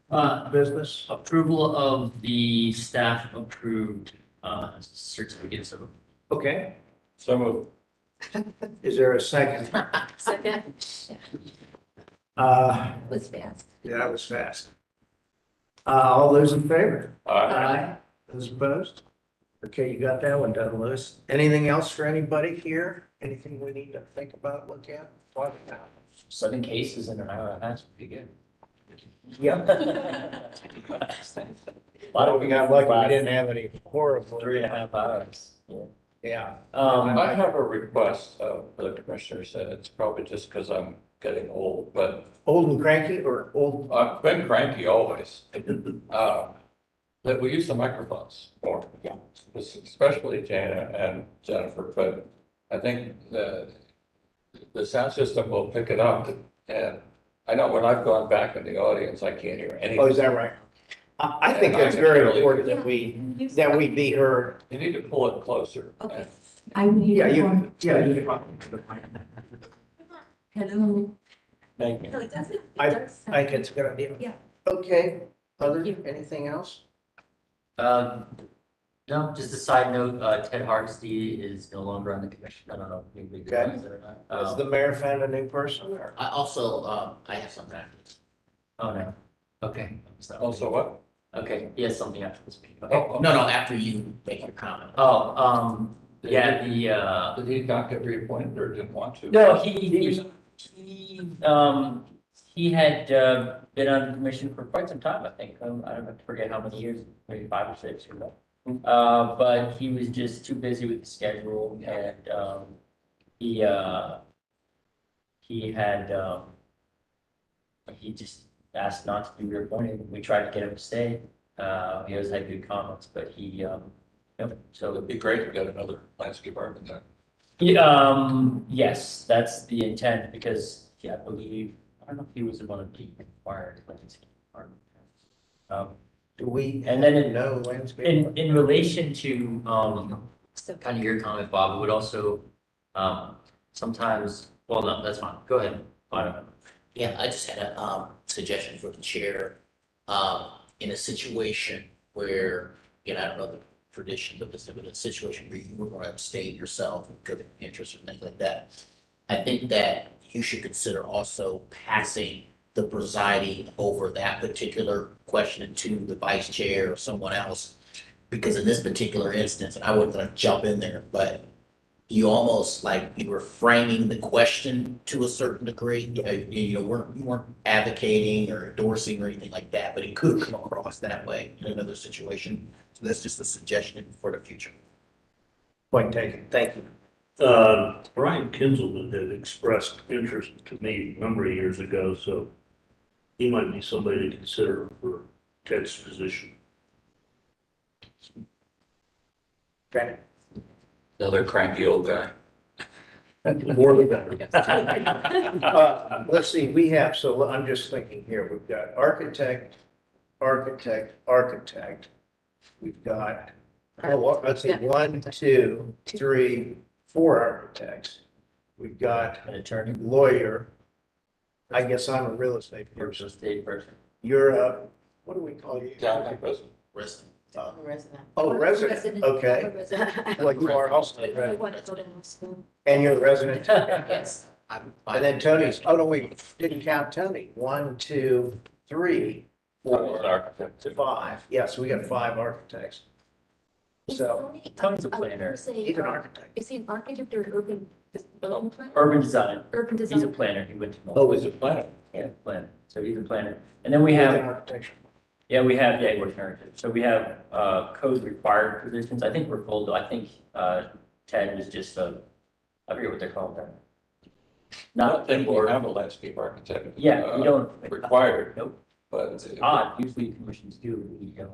business? Approval of the staff approved certificates of. Okay, So moved. is there a second? Second. Was fast. Yeah, that was fast. All those in favor? Aye. Those opposed? Okay, you got that one done, Louis. Anything else for anybody here? Anything we need to think about, look at? Talk about? 7 cases in an hour, that's pretty good. Yep. A lot of We got lucky, we didn't have any horrible. 3.5 hours. Yeah. I have a request of the commissioner said, it's probably just because I'm getting old, but Old and cranky or old? I've been cranky always. That we use the microphones more. Yeah. Especially Jana and Jennifer, but I think the sound system will pick it up. And I know when I've gone back in the audience, I can't hear anything. Oh, is that right? I think And I it's can very barely- important that we be heard. You need to pull it closer. Okay. Yeah, you can. Hello. Thank you. No, it doesn't. I think it's a good idea. Yeah. Okay, anything else? No, just a side note, Ted Hardesty is no longer on the commission. I don't know if anybody Okay. realized it or not. Has the mayor found a new person or? I also, I have something. Oh, no. Okay. Also what? Okay, he has something after this meeting. Oh, No, after you make your comment. Oh, yeah, Did he not get reappointed or didn't want to? no, he had, been on the commission for quite some time, I think. I don't forget how many years, maybe 5 or 6, you know. But he was just too busy with the schedule and, he just asked not to be reappointed. We tried to get him to stay. He always had good comments, but so It'd be great to get another landscape architect. yes, that's the intent because, I believe, I don't know if he was the one that required landscape architect. Do we? And then no landscape? in relation to, kind of your comment, Bob, it would also, sometimes, well, no, that's fine. Go ahead. I don't know. Yeah, I just had a suggestion for the chair. In a situation where, I don't know the tradition, but this is a situation where you were going to abstain yourself because of interest or things like that. I think that you should consider also passing the presiding over that particular question to the vice chair or someone else. Because in this particular instance, and I wasn't going to jump in there, but you almost like you were framing the question to a certain degree. You weren't advocating or endorsing or anything like that, but it could come across that way in another situation. So that's just a suggestion for the future. Point taken, thank you. Brian Kinzelman had expressed interest to me a number of years ago, so he might be somebody to consider for Ted's position. Okay. Another cranky old guy. More the better. Let's see, we have, so I'm just thinking here, we've got architect. We've got, let's see, 1, 2, 3, 4 architects. We've got An attorney, lawyer. I guess I'm a real estate person. real estate person. You're a, what do we call you? Town president. resident. Resident. Oh, resident, okay. Well, you are also a I resident, want to go to law school. and you're a resident. Yes. And then Tony's, oh no, we didn't count Tony. 1, 2, 3, 4, 5. Yeah, so we got 5 architects. So Tony's a planner. he's an architect. Is he an architect or an urban development planner? Urban design. Urban He's a design. planner. He went to. Oh, he's a planner. Yeah, planner. So he's a planner. And then we With an have, architecture. yeah, we have, yeah, working heritage. So we have, code required positions. I think we're full, I think, 10 is just I forget what they're called then. Not that we have a landscape architect. Yeah, we don't. Required. Nope. But It's odd. Usually commissions do, we don't.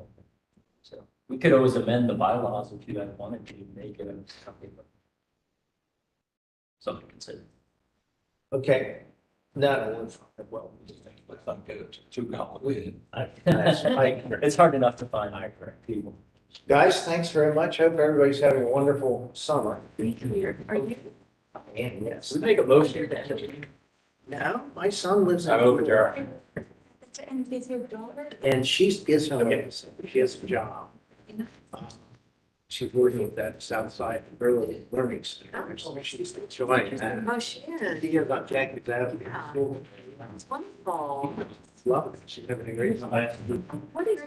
So we could always amend the bylaws if you guys wanted to make it something. Something to consider. Okay. No, well, let's not get it too complicated. It's hard enough to find correct people. guys, thanks very much. Hope everybody's having a wonderful summer. Are you? And yes. We make a motion to end the meeting. No, my son lives in. I'm over there. And is your daughter? And she gets she has a job. She's working at that Southside Early Learning Center. So she's enjoying that. Oh, she is. She hears about Jackie's Avenue. It's wonderful. Love it. She's having a great time. What is